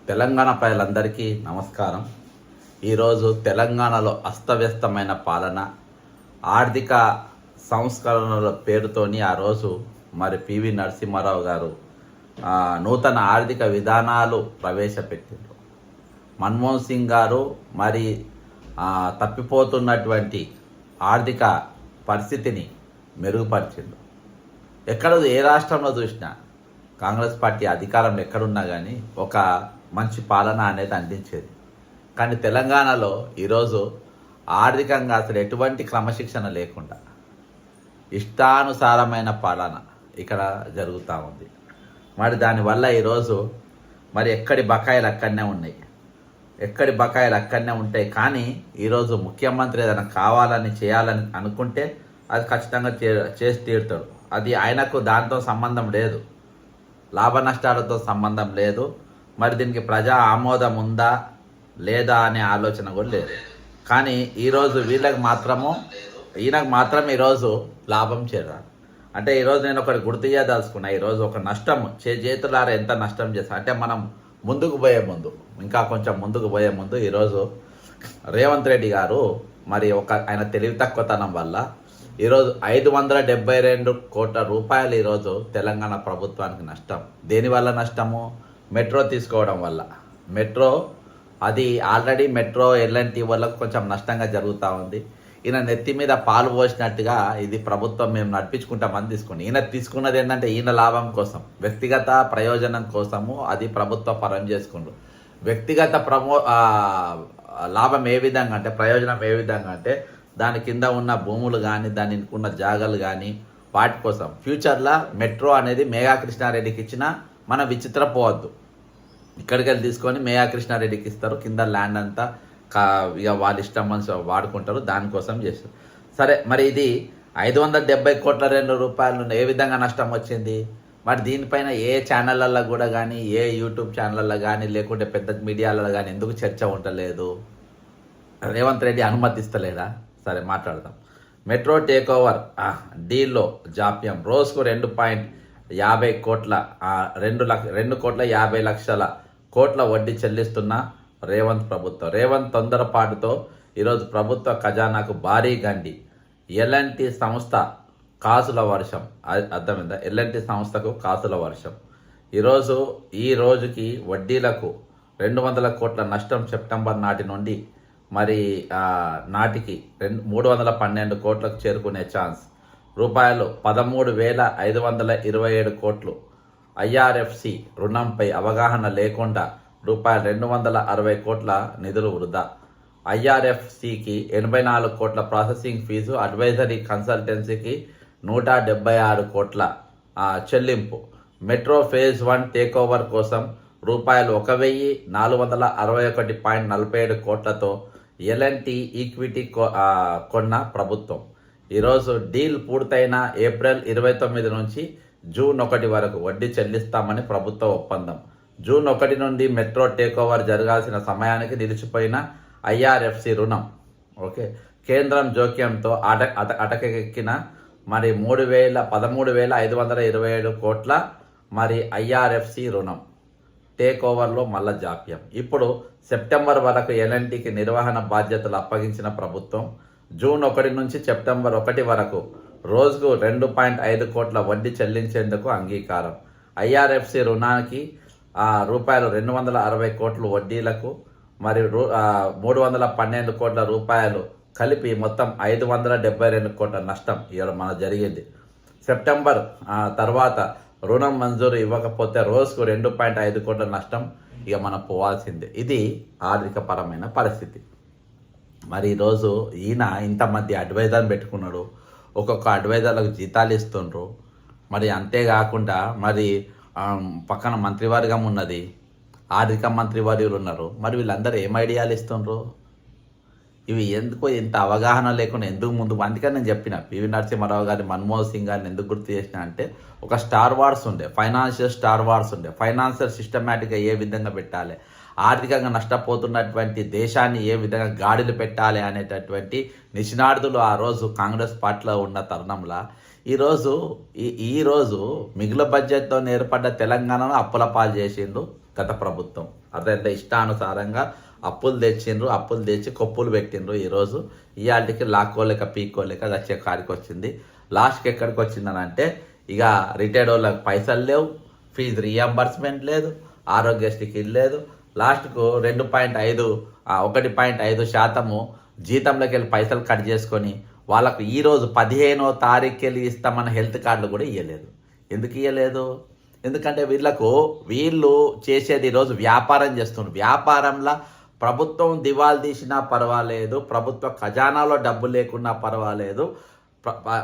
తెలంగాణ ప్రజలందరికీ నమస్కారం. ఈరోజు తెలంగాణలో అస్తవ్యస్తమైన పాలన, ఆర్థిక సంస్కరణల పేరుతోని ఆ రోజు మరి పివి నరసింహారావు గారు నూతన ఆర్థిక విధానాలు ప్రవేశపెట్టారు. మన్మోహన్ సింగ్ గారు మరి తప్పిపోతున్నటువంటి ఆర్థిక పరిస్థితిని మెరుగుపరిచిండు. ఏ రాష్ట్రంలో చూసినా కాంగ్రెస్ పార్టీ అధికారంలో ఎక్కడున్నా కానీ ఒక మంచి పాలన అనేది అందించేది. కానీ తెలంగాణలో ఈరోజు ఆర్థికంగా అసలు ఎటువంటి క్రమశిక్షణ లేకుండా ఇష్టానుసారమైన పాలన ఇక్కడ జరుగుతూ ఉంది. మరి దానివల్ల ఈరోజు మరి ఎక్కడి బకాయిలు అక్కడనే ఉంటాయి. కానీ ఈరోజు ముఖ్యమంత్రి ఏదైనా కావాలని చేయాలని అనుకుంటే అది ఖచ్చితంగా చేసి తీరుతాడు. అది ఆయనకు దాంతో సంబంధం లేదు, లాభ నష్టాలతో సంబంధం లేదు. మరి దీనికి ప్రజా ఆమోదం ఉందా లేదా అనే ఆలోచన కూడా లేదు. కానీ ఈరోజు ఈయనకు మాత్రం ఈరోజు లాభం చేరాలి. అంటే ఈరోజు నేను ఒకటి గుర్తు చేయదలుచుకున్నా. ఈరోజు ఒక నష్టం చేతులారా ఎంత నష్టం చేస్తా అంటే మనం ఇంకా కొంచెం ముందుకు పోయే ముందు ఈరోజు రేవంత్ రెడ్డి గారు మరి ఆయన తెలివి తక్కువతనం వల్ల ఈరోజు 572 కోట్ల రూపాయలు ఈరోజు తెలంగాణ ప్రభుత్వానికి నష్టం. దేనివల్ల నష్టము? మెట్రో తీసుకోవడం వల్ల. మెట్రో అది ఆల్రెడీ మెట్రో ఎల్ఎన్టీ వల్ల కొంచెం నష్టంగా జరుగుతూ ఉంది. ఈయన నెత్తి మీద పాలు పోసినట్టుగా ఇది ప్రభుత్వం మేము నడిపించుకుంటామని తీసుకుని ఈయన తీసుకున్నది ఏంటంటే ఈయన లాభం కోసం, వ్యక్తిగత ప్రయోజనం కోసము అది ప్రభుత్వ పరం చేసుకుండు. వ్యక్తిగత లాభం ఏ విధంగా అంటే, ప్రయోజనం ఏ విధంగా అంటే దాని కింద ఉన్న భూములు కానీ దానికి ఉన్న జాగాలు కానీ వాటి కోసం ఫ్యూచర్లో మెట్రో అనేది మేఘా కృష్ణారెడ్డికి ఇచ్చినా మనం విచిత్రపోవద్దు. ఇక్కడికి వెళ్ళి తీసుకొని మేఘా కృష్ణారెడ్డికి ఇస్తారు, కింద ల్యాండ్ అంతా ఇక వాళ్ళ ఇష్టం మనసు వాడుకుంటారు, దానికోసం చేస్తారు. సరే, మరి ఇది 570 కోట్ల రూపాయలు ఏ విధంగా నష్టం వచ్చింది? మరి దీనిపైన ఏ ఛానళ్ళల్లో కూడా కానీ, ఏ యూట్యూబ్ ఛానళ్ళల్లో కానీ, లేకుంటే పెద్ద మీడియాలలో కానీ ఎందుకు చర్చ ఉండలేదు? రేవంత్ రెడ్డి అనుమతిస్తలేదా? సరే, మాట్లాడదాం. మెట్రో టేక్ ఓవర్ డీల్లో జాప్యం. రోజుకు 2.50 కోట్ల 2,50,00,000 కోట్ల వడ్డీ చెల్లిస్తున్న రేవంత్ ప్రభుత్వం. రేవంత్ తొందరపాటుతో ఈరోజు ప్రభుత్వ ఖజానాకు భారీ గండి. ఎల్ఎన్టీ సంస్థ కాసుల వర్షం. అర్థమైందా? ఎల్ఎన్టీ సంస్థకు కాసుల వర్షం. ఈ రోజుకి వడ్డీలకు 200 కోట్ల నష్టం. సెప్టెంబర్ నాటి నుండి మరి నాటికి 312 కోట్లకు చేరుకునే ఛాన్స్. రూపాయలు 13,527 కోట్లు. ఐఆర్ఎఫ్సి రుణంపై అవగాహన లేకుండా రూపాయలు 260 కోట్ల నిధులు వృధా. ఐఆర్ఎఫ్సికి 84 కోట్ల ప్రాసెసింగ్ ఫీజు. అడ్వైజరీ కన్సల్టెన్సీకి 176 కోట్ల చెల్లింపు. మెట్రో ఫేజ్ 1 టేక్ ఓవర్ కోసం రూపాయలు 1,461.47 కోట్లతో ఎల్ఎన్టీ ఈక్విటీ కొన్న ప్రభుత్వం. ఈరోజు డీల్ పూర్తయిన ఏప్రిల్ 29 నుంచి జూన్ 1 వరకు వడ్డీ చెల్లిస్తామని ప్రభుత్వ ఒప్పందం. జూన్ 1 నుండి మెట్రో టేక్ ఓవర్ జరగాల్సిన సమయానికి నిలిచిపోయిన ఐఆర్ఎఫ్సి రుణం. ఓకే, కేంద్రం జోక్యంతో అటకెక్కిన మరి 13,527 కోట్ల మరి ఐఆర్ఎఫ్సి రుణం. టేక్ ఓవర్లో మళ్ళా జాప్యం. ఇప్పుడు సెప్టెంబర్ వరకు ఎల్ఎన్టీకి నిర్వహణ బాధ్యతలు అప్పగించిన ప్రభుత్వం జూన్ 1 నుంచి సెప్టెంబర్ 1 వరకు రోజుకు 2.5 కోట్ల వడ్డీ చెల్లించేందుకు అంగీకారం. ఐఆర్ఎఫ్సి రుణానికి రూపాయలు 260 కోట్ల వడ్డీలకు మరి 312 కోట్ల రూపాయలు కలిపి మొత్తం 572 కోట్ల నష్టం ఇవాళ మన జరిగింది. సెప్టెంబర్ తర్వాత రుణం మంజూరు ఇవ్వకపోతే రోజుకు 2.5 కోట్ల నష్టం ఇక మనం పోవాల్సిందే. ఇది ఆర్థిక పరమైన పరిస్థితి. మరి ఈరోజు ఈయన ఇంతమంది అడ్వైజర్ని పెట్టుకున్నాడు, ఒక్కొక్క అడ్వైజర్లకు జీతాలు ఇస్తుండ్రు. మరి అంతేకాకుండా మరి పక్కన మంత్రివర్గం ఉన్నది, ఆర్థిక మంత్రివర్యులు ఉన్నారు. మరి వీళ్ళందరూ ఏం ఐడియాలు ఇస్తుండ్రు? ఇవి ఎందుకో ఇంత అవగాహన లేకుండా ఎందుకు ముందుకు? అందుకని నేను చెప్పిన పివి నరసింహారావు గారిని, మన్మోహన్ సింగ్ గారిని ఎందుకు గుర్తు చేసిన అంటే, ఒక స్టార్ వార్స్ ఉండే, ఫైనాన్షియల్ స్టార్ వార్స్ ఉండే. ఫైనాన్షియల్ సిస్టమేటిక్గా ఏ విధంగా పెట్టాలి, ఆర్థికంగా నష్టపోతున్నటువంటి దేశాన్ని ఏ విధంగా గాడిలు పెట్టాలి అనేటటువంటి నిష్ణార్థులు ఆ రోజు కాంగ్రెస్ పార్టీలో ఉన్న తరుణంలో ఈరోజు మిగులు బడ్జెట్తో ఏర్పడ్డ తెలంగాణను అప్పుల పాలు చేసిండు గత ప్రభుత్వం. అర్థమైందా? ఇష్టానుసారంగా అప్పులు తెచ్చి కొప్పులు పెట్టిండ్రు. ఈరోజు ఇవాళకి లాక్కోలేక పీక్కోలేక వచ్చే కాడికి వచ్చింది. లాస్ట్కి ఎక్కడికి వచ్చిందని అంటే ఇక రిటైర్డ్ వాళ్ళకి పైసలు లేవు, ఫీజు రీఎంబర్స్మెంట్ లేదు, ఆరోగ్యశ్రీకి లేదు. లాస్ట్కు 1.5% జీతంలోకి వెళ్ళి పైసలు కట్ చేసుకొని వాళ్ళకు ఈరోజు 15వ తారీఖుకి వెళ్ళి ఇస్తామన్న హెల్త్ కార్డులు కూడా ఇవ్వలేదు. ఎందుకు ఇవ్వలేదు? ఎందుకంటే వీళ్ళు చేసేది ఈరోజు వ్యాపారం చేస్తున్నారు. వ్యాపారంలో ప్రభుత్వం దివాలు తీసినా పర్వాలేదు, ప్రభుత్వ ఖజానాలో డబ్బు లేకున్నా పర్వాలేదు.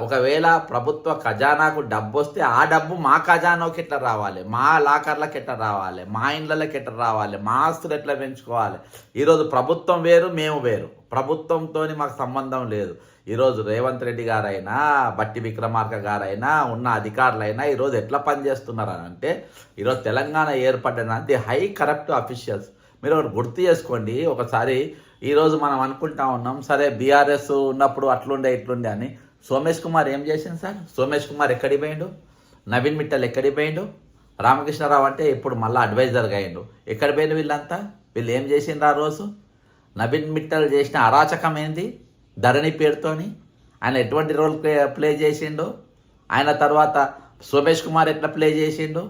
ఒకవేళ ప్రభుత్వ ఖజానాకు డబ్బు వస్తే ఆ డబ్బు మా ఖజానాకి ఎట్లా రావాలి, మా లాకర్లకు ఎట్లా రావాలి, మా ఇండ్లకి ఎట్లా రావాలి, మా ఆస్తులు ఎట్లా పెంచుకోవాలి. ఈరోజు ప్రభుత్వం వేరు, మేము వేరు. ప్రభుత్వంతో మాకు సంబంధం లేదు. ఈరోజు రేవంత్ రెడ్డి గారైనా బట్టి విక్రమార్క గారైనా ఉన్న అధికారులైనా ఈరోజు ఎట్లా పనిచేస్తున్నారు అని అంటే ఈరోజు తెలంగాణ ఏర్పడిన ది హై కరప్ట్ అఫీషియల్స్. మీరు ఒకటి గుర్తు చేసుకోండి. ఒకసారి ఈరోజు మనం అనుకుంటా ఉన్నాం, సరే బీఆర్ఎస్ ఉన్నప్పుడు అట్లుండే ఇట్లుండే అని. సోమేష్ కుమార్ ఏం చేసింది సార్? సోమేష్ కుమార్ ఎక్కడికి పోయిండు? నవీన్ మిట్టల్ ఎక్కడికి పోయిండు? రామకృష్ణరావు అంటే ఇప్పుడు మళ్ళీ అడ్వైజర్గా అయ్యిండు. ఎక్కడ పోయిండు వీళ్ళంతా? వీళ్ళు ఏం చేసిండ్రు ఆ రోజు? నవీన్ మిట్టల్ చేసిన అరాచకం ఏంది? ధరణి పేరుతోని ఆయన ఎటువంటి రోల్ ప్లే చేసిండు? ఆయన తర్వాత సోమేష్ కుమార్ ఎట్లా ప్లే చేసిండు?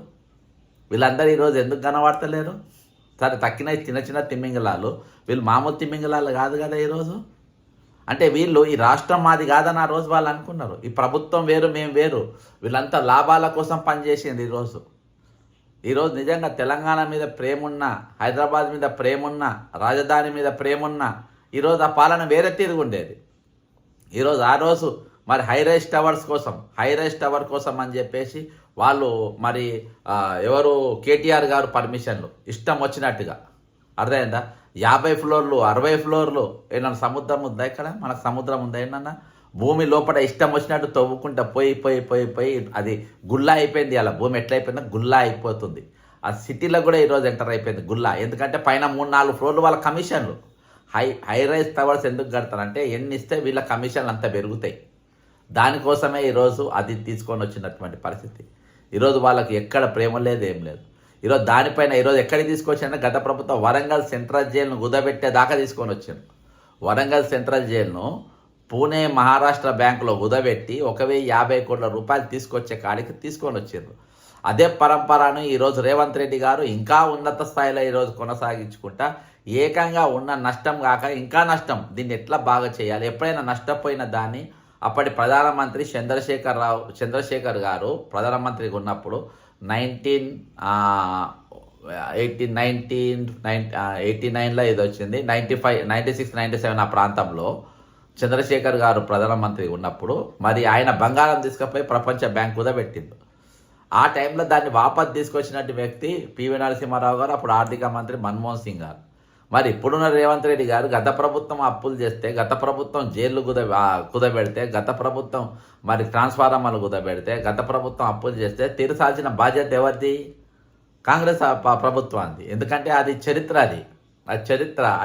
వీళ్ళందరూ ఈరోజు ఎందుకు కనబడతలేరు? సరే తక్కిన చిన్న తిమ్మింగలాలు, వీళ్ళు మామూలు తిమ్మింగలాలు కాదు కదా ఈరోజు. అంటే వీళ్ళు ఈ రాష్ట్రం మాది కాదని ఆ రోజు వాళ్ళు అనుకున్నారు. ఈ ప్రభుత్వం వేరు, మేము వేరు. వీళ్ళంతా లాభాల కోసం పనిచేసింది. ఈరోజు నిజంగా తెలంగాణ మీద ప్రేమ ఉన్నా, హైదరాబాద్ మీద ప్రేమ ఉన్నా, రాజధాని మీద ప్రేమ ఉన్నా ఈరోజు ఆ పాలన వేరే తిరుగుండేది. ఈరోజు ఆ రోజు మరి హైరైజ్ టవర్ కోసం అని చెప్పేసి వాళ్ళు మరి ఎవరు కేటీఆర్ గారు పర్మిషన్లు ఇష్టం వచ్చినట్టుగా, అర్థమైందా? 50 ఫ్లోర్లు 60 ఫ్లోర్లు. ఏమన్నా సముద్రం ఉందా ఇక్కడ? మనకు సముద్రం ఉందా? ఏమన్నా భూమి లోపల ఇష్టం వచ్చినట్టు తవ్వుకుంటా పోయి అది గుల్లా అయిపోయింది. అలా భూమి ఎట్లా అయిపోయిందో గుల్లా అయిపోతుంది. ఆ సిటీలో కూడా ఈరోజు ఎంటర్ అయిపోయింది గుల్లా. ఎందుకంటే పైన 3-4 ఫ్లోర్లు వాళ్ళ కమిషన్లు. హైరైజ్ టవర్స్ ఎందుకు కడతారంటే ఎన్ని ఇస్తే వీళ్ళ కమిషన్లు అంతా పెరుగుతాయి. దానికోసమే ఈరోజు అది తీసుకొని వచ్చినటువంటి పరిస్థితి. ఈరోజు వాళ్ళకి ఎక్కడ ప్రేమ లేదు, ఏం లేదు. ఈరోజు దానిపైన ఈరోజు ఎక్కడికి తీసుకొచ్చారంటే గత ప్రభుత్వం వరంగల్ సెంట్రల్ జైలును కుదబెట్టేదాకా తీసుకొని వచ్చారు. వరంగల్ సెంట్రల్ జైలును పూణే మహారాష్ట్ర బ్యాంకులో కుదబెట్టి 1,050 కోట్ల రూపాయలు తీసుకొచ్చే కాడికి తీసుకొని వచ్చారు. అదే పరంపరను ఈరోజు రేవంత్ రెడ్డి గారు ఇంకా ఉన్నత స్థాయిలో ఈరోజు కొనసాగించుకుంటా ఏకంగా ఉన్న నష్టం కాక ఇంకా నష్టం, దీన్ని ఎట్లా బాగా చేయాలి. ఎప్పుడైనా నష్టపోయిన దాన్ని అప్పటి ప్రధానమంత్రి చంద్రశేఖర్ గారు ప్రధానమంత్రిగా ఉన్నప్పుడు 1989లో ఇది వచ్చింది, 95, 96, 97 ఆ ప్రాంతంలో చంద్రశేఖర్ గారు ప్రధానమంత్రి ఉన్నప్పుడు మరి ఆయన బంగారం తీసుకుపోయి ప్రపంచ బ్యాంక్ కూడా పెట్టిండు. ఆ టైంలో దాన్ని వాపసు తీసుకొచ్చినట్టు వ్యక్తి పివి నరసింహారావు గారు, అప్పుడు ఆర్థిక మంత్రి మన్మోహన్ సింగ్ గారు. మరి ఇప్పుడున్న రేవంత్ రెడ్డి గారు గత ప్రభుత్వం అప్పులు చేస్తే, గత ప్రభుత్వం జైళ్ళు కుదబెడితే, గత ప్రభుత్వం మరి ట్రాన్స్ఫార్మర్లు కుదబెడితే, గత ప్రభుత్వం అప్పులు చేస్తే తీర్చాల్సిన బాధ్యత ఎవరిది? కాంగ్రెస్ ప్రభుత్వానికి. ఎందుకంటే అది చరిత్ర,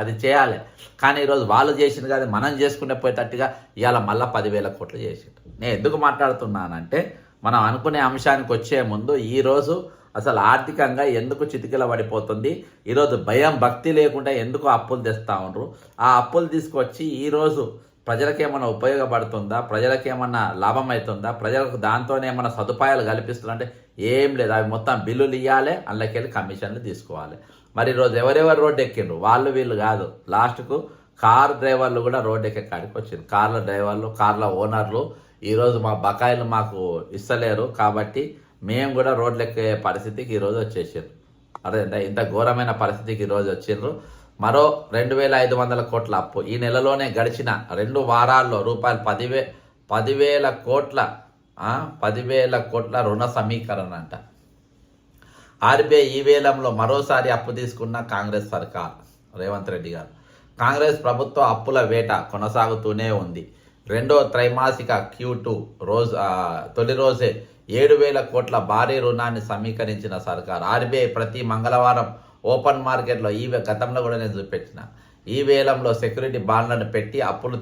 అది చేయాలి. కానీ ఈరోజు వాళ్ళు చేసింది కాదు, మనం చేసుకునే పోయేటట్టుగా ఇవాళ మళ్ళీ 10,000 కోట్లు చేసిండు. నేను ఎందుకు మాట్లాడుతున్నానంటే మనం అనుకునే అంశానికి వచ్చే ముందు ఈరోజు అసలు ఆర్థికంగా ఎందుకు చితికిల పడిపోతుంది, ఈరోజు భయం భక్తి లేకుండా ఎందుకు అప్పులు తెస్తూ ఉండరు, ఆ అప్పులు తీసుకొచ్చి ఈరోజు ప్రజలకేమన్నా ఉపయోగపడుతుందా, ప్రజలకేమన్నా లాభం అవుతుందా, ప్రజలకు దాంతోనే ఏమన్నా సదుపాయాలు కల్పిస్తుందంటే ఏం లేదు. అవి మొత్తం బిల్లులు ఇవ్వాలి, అందులోకెళ్ళి కమిషన్లు తీసుకోవాలి. మరి ఈరోజు ఎవరెవరు రోడ్డు ఎక్కిండ్రు? వాళ్ళు వీళ్ళు కాదు, లాస్ట్కు కార్ డ్రైవర్లు కూడా రోడ్డు ఎక్కే కాడికి వచ్చింది. కార్ల డ్రైవర్లు, కార్ల ఓనర్లు ఈరోజు మా బకాయిలు మాకు ఇస్తలేరు కాబట్టి మేము కూడా రోడ్లు ఎక్కే పరిస్థితికి ఈరోజు వచ్చేసారు. అదే ఇంత ఘోరమైన పరిస్థితికి ఈరోజు వచ్చిండ్రు. మరో 2,500 కోట్ల అప్పు ఈ నెలలోనే గడిచిన 2 వారాల్లో రూపాయలు 10,000 కోట్ల రుణ సమీకరణ అంట. ఆర్బీఐ ఈ వేలంలో మరోసారి అప్పు తీసుకున్న కాంగ్రెస్ సర్కార్, రేవంత్ రెడ్డి గారు. కాంగ్రెస్ ప్రభుత్వ అప్పుల వేట కొనసాగుతూనే ఉంది. రెండో త్రైమాసిక Q2 తొలి రోజే 7,000 కోట్ల భారీ రుణాన్ని సమీకరించిన సర్కార్. ఆర్బీఐ ప్రతి మంగళవారం ఓపెన్ మార్కెట్లో గతంలో కూడా నేను చూపెట్టిన ఈ వేలంలో సెక్యూరిటీ బాండ్లను పెట్టి అప్పులు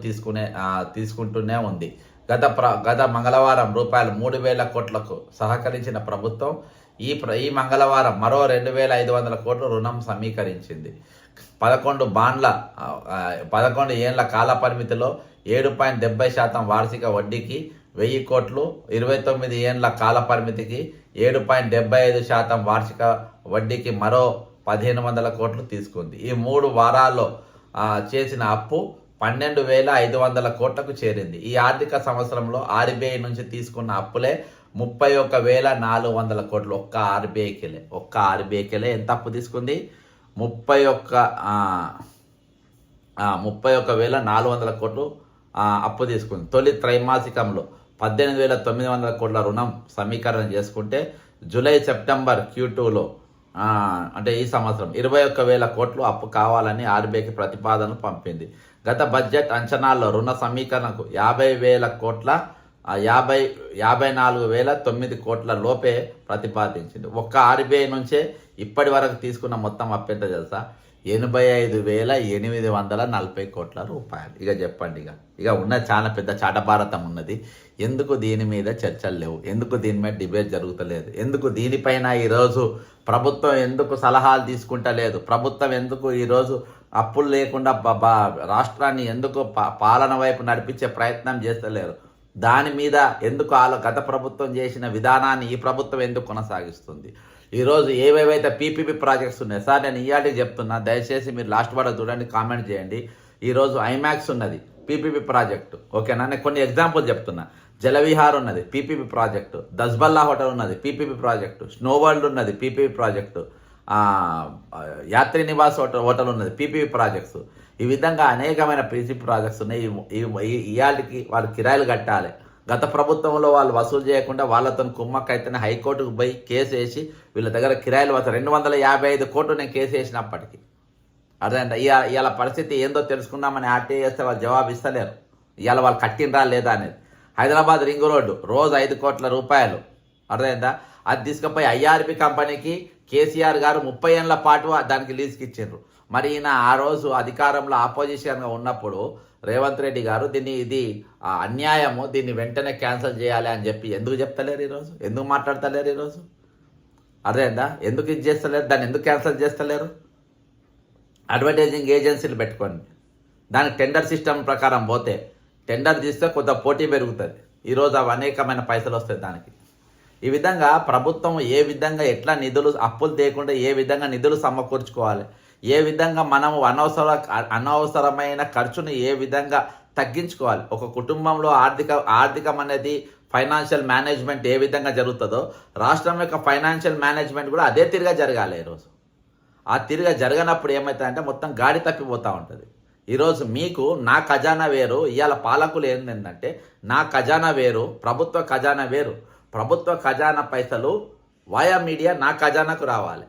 తీసుకుంటూనే ఉంది. గత మంగళవారం రూపాయలు 3,000 కోట్లకు సహకరించిన ప్రభుత్వం ఈ మంగళవారం మరో 2,500 కోట్ల రుణం సమీకరించింది. 11 ఏళ్ల కాల పరిమితిలో 7.70% వార్షిక వడ్డీకి 1000 కోట్లు, 29 ఏళ్ల కాల పరిమితికి 7.75% వార్షిక వడ్డీకి మరో 1,500 కోట్లు తీసుకుంది. ఈ 3 వారాల్లో చేసిన అప్పు 12,500 కోట్లకు చేరింది. ఈ ఆర్థిక సంవత్సరంలో ఆర్బీఐ నుంచి తీసుకున్న అప్పులే 31,400 కోట్లు. ఒక్క ఆర్బీఐకెలే ఎంత అప్పు తీసుకుంది? 31,400 కోట్లు అప్పు తీసుకుంది. తొలి త్రైమాసికంలో 18,900 కోట్ల రుణం సమీకరణ చేసుకుంటే జూలై సెప్టెంబర్ Q2లో అంటే ఈ సంవత్సరం 21,000 కోట్లు అప్పు కావాలని ఆర్బీఐకి ప్రతిపాదనలు పంపింది. గత బడ్జెట్ అంచనాల్లో రుణ సమీకరణకు 50,000 కోట్ల 54,009 కోట్ల లోపే ప్రతిపాదించింది. ఒక్క ఆర్బీఐ నుంచే ఇప్పటి వరకు తీసుకున్న మొత్తం అప్పెంత తెలుసా? 85,840 కోట్ల రూపాయలు. ఇక చెప్పండి, ఇక ఉన్న చాలా పెద్ద చాటభారతం ఉన్నది. ఎందుకు దీని మీద చర్చలు లేవు? ఎందుకు దీని మీద డిబేట్ జరుగుతలేదు? ఎందుకు దీనిపైన ఈరోజు ప్రభుత్వం ఎందుకు సలహాలు తీసుకుంటలేదు? ప్రభుత్వం ఎందుకు ఈరోజు అప్పులు లేకుండా రాష్ట్రాన్ని ఎందుకు పాలన వైపు నడిపించే ప్రయత్నం చేస్తలేరు? దాని మీద ఎందుకు గత ప్రభుత్వం చేసిన విధానాన్ని ఈ ప్రభుత్వం ఎందుకు కొనసాగిస్తుంది? ఈరోజు ఏవేవైతే పీపీపీ ప్రాజెక్ట్స్ ఉన్నాయి సార్, నేను ఇయాటికి చెప్తున్నా, దయచేసి మీరు లాస్ట్ వరకు చూడండి, కామెంట్ చేయండి. ఈరోజు ఐమాక్స్ ఉన్నది పీపీపీ ప్రాజెక్టు, ఓకేనా? నేను కొన్ని ఎగ్జాంపుల్ చెప్తున్నా. జలవిహార్ ఉన్నది పీపీపీ ప్రాజెక్టు, దస్బల్లా హోటల్ ఉన్నది పీపీపీ ప్రాజెక్టు, స్నో వరల్డ్ ఉన్నది PPP project, Yatri Nivas hotel ఉన్నది పీపీపీ ప్రాజెక్ట్స్. ఈ విధంగా అనేకమైన పీపీపీ ప్రాజెక్ట్స్ ఉన్నాయి. ఇయాటికి వాళ్ళు కిరాయిలు కట్టాలి. గత ప్రభుత్వంలో వాళ్ళు వసూలు చేయకుండా వాళ్ళతో కుమ్మక్కైతేనే హైకోర్టుకు పోయి కేసు వేసి వీళ్ళ దగ్గర కిరాయిలు 255 కోట్లు నేను కేసు వేసినప్పటికీ. అర్థమైందా? ఇవాళ పరిస్థితి ఏందో తెలుసుకుందామని ఆర్టీఐ చేస్తే వాళ్ళు జవాబు ఇస్తలేరు. ఇవాళ వాళ్ళు కట్టినరా లేదా అనేది. హైదరాబాద్ రింగ్ రోడ్డు రోజు 5 కోట్ల రూపాయలు, అర్థమైందా? అది తీసుకుపోయి ఐఆర్పి కంపెనీకి కేసీఆర్ గారు 30 ఏళ్ల పాటు దానికి లీజుకి ఇచ్చిండ్రు. మరి ఈయన ఆ రోజు అధికారంలో ఆపోజిషన్గా ఉన్నప్పుడు రేవంత్ రెడ్డి గారు ఇది అన్యాయము, దీన్ని వెంటనే క్యాన్సిల్ చేయాలి అని చెప్పి ఎందుకు చెప్తలేరు ఈరోజు? ఎందుకు మాట్లాడతలేరు ఈరోజు? అర్థమైందా? ఎందుకు ఇది చేస్తలేరు? దాన్ని ఎందుకు క్యాన్సిల్ చేస్తలేరు? అడ్వర్టైజింగ్ ఏజెన్సీలు పెట్టుకోండి, దానికి టెండర్ సిస్టమ్ ప్రకారం పోతే టెండర్ తీస్తే కొంత పోటీ పెరుగుతుంది. ఈరోజు అవి అనేకమైన పైసలు వస్తాయి దానికి. ఈ విధంగా ప్రభుత్వం ఏ విధంగా ఎట్లా నిధులు అప్పులు తీయకుండా ఏ విధంగా నిధులు సమకూర్చుకోవాలి, ఏ విధంగా మనము అనవసరమైన ఖర్చును ఏ విధంగా తగ్గించుకోవాలి, ఒక కుటుంబంలో ఆర్థికం అనేది ఫైనాన్షియల్ మేనేజ్మెంట్ ఏ విధంగా జరుగుతుందో రాష్ట్రం యొక్క ఫైనాన్షియల్ మేనేజ్మెంట్ కూడా అదే తిరిగా జరగాలి. ఈరోజు ఆ తిరిగా జరగనప్పుడు ఏమవుతుందంటే మొత్తం గాడి తప్పిపోతూ ఉంటుంది. ఈరోజు మీకు నా ఖజానా వేరు, ఇవాళ పాలకులు ఏంటంటే నా ఖజానా వేరు, ప్రభుత్వ ఖజానా వేరు. ప్రభుత్వ ఖజానా పైసలు వాయా మీడియా నా ఖజానాకు రావాలి.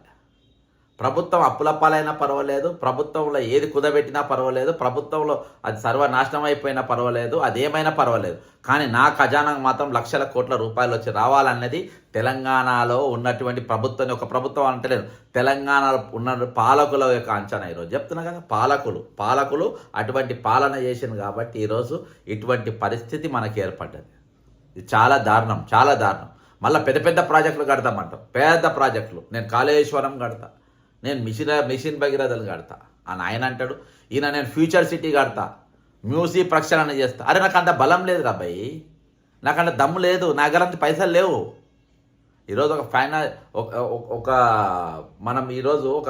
ప్రభుత్వం అప్పుల పాలైనా పర్వాలేదు, ప్రభుత్వంలో ఏది కుదబెట్టినా పర్వాలేదు, ప్రభుత్వంలో అది సర్వనాశనం అయిపోయినా పర్వాలేదు, అదేమైనా పర్వాలేదు, కానీ నా ఖజానాకు మాత్రం లక్షల కోట్ల రూపాయలు వచ్చి రావాలన్నది తెలంగాణలో ఉన్నటువంటి ప్రభుత్వం, ఒక ప్రభుత్వం అంటలేదు, తెలంగాణలో ఉన్న పాలకుల యొక్క అంచనా. ఈరోజు చెప్తున్నా కదా, పాలకులు అటువంటి పాలన చేసింది కాబట్టి ఈరోజు ఇటువంటి పరిస్థితి మనకి ఏర్పడ్డది. ఇది చాలా దారుణం. మళ్ళీ పెద్ద ప్రాజెక్టులు కడతామంటాం, పెద్ద ప్రాజెక్టులు. నేను కాళేశ్వరం కడతా, నేను మిషన్ భగీరథలు కడతా అని ఆయన అంటాడు. ఈయన నేను ఫ్యూచర్ సిటీ కడతా, మ్యూజియం ప్రక్షాళన చేస్తా. అరే నాకు అంత బలం లేదు రాబాయి, నాకు అంత దమ్ము లేదు, నా దగ్గర అంత పైసలు లేవు. ఈరోజు మనం ఈరోజు ఒక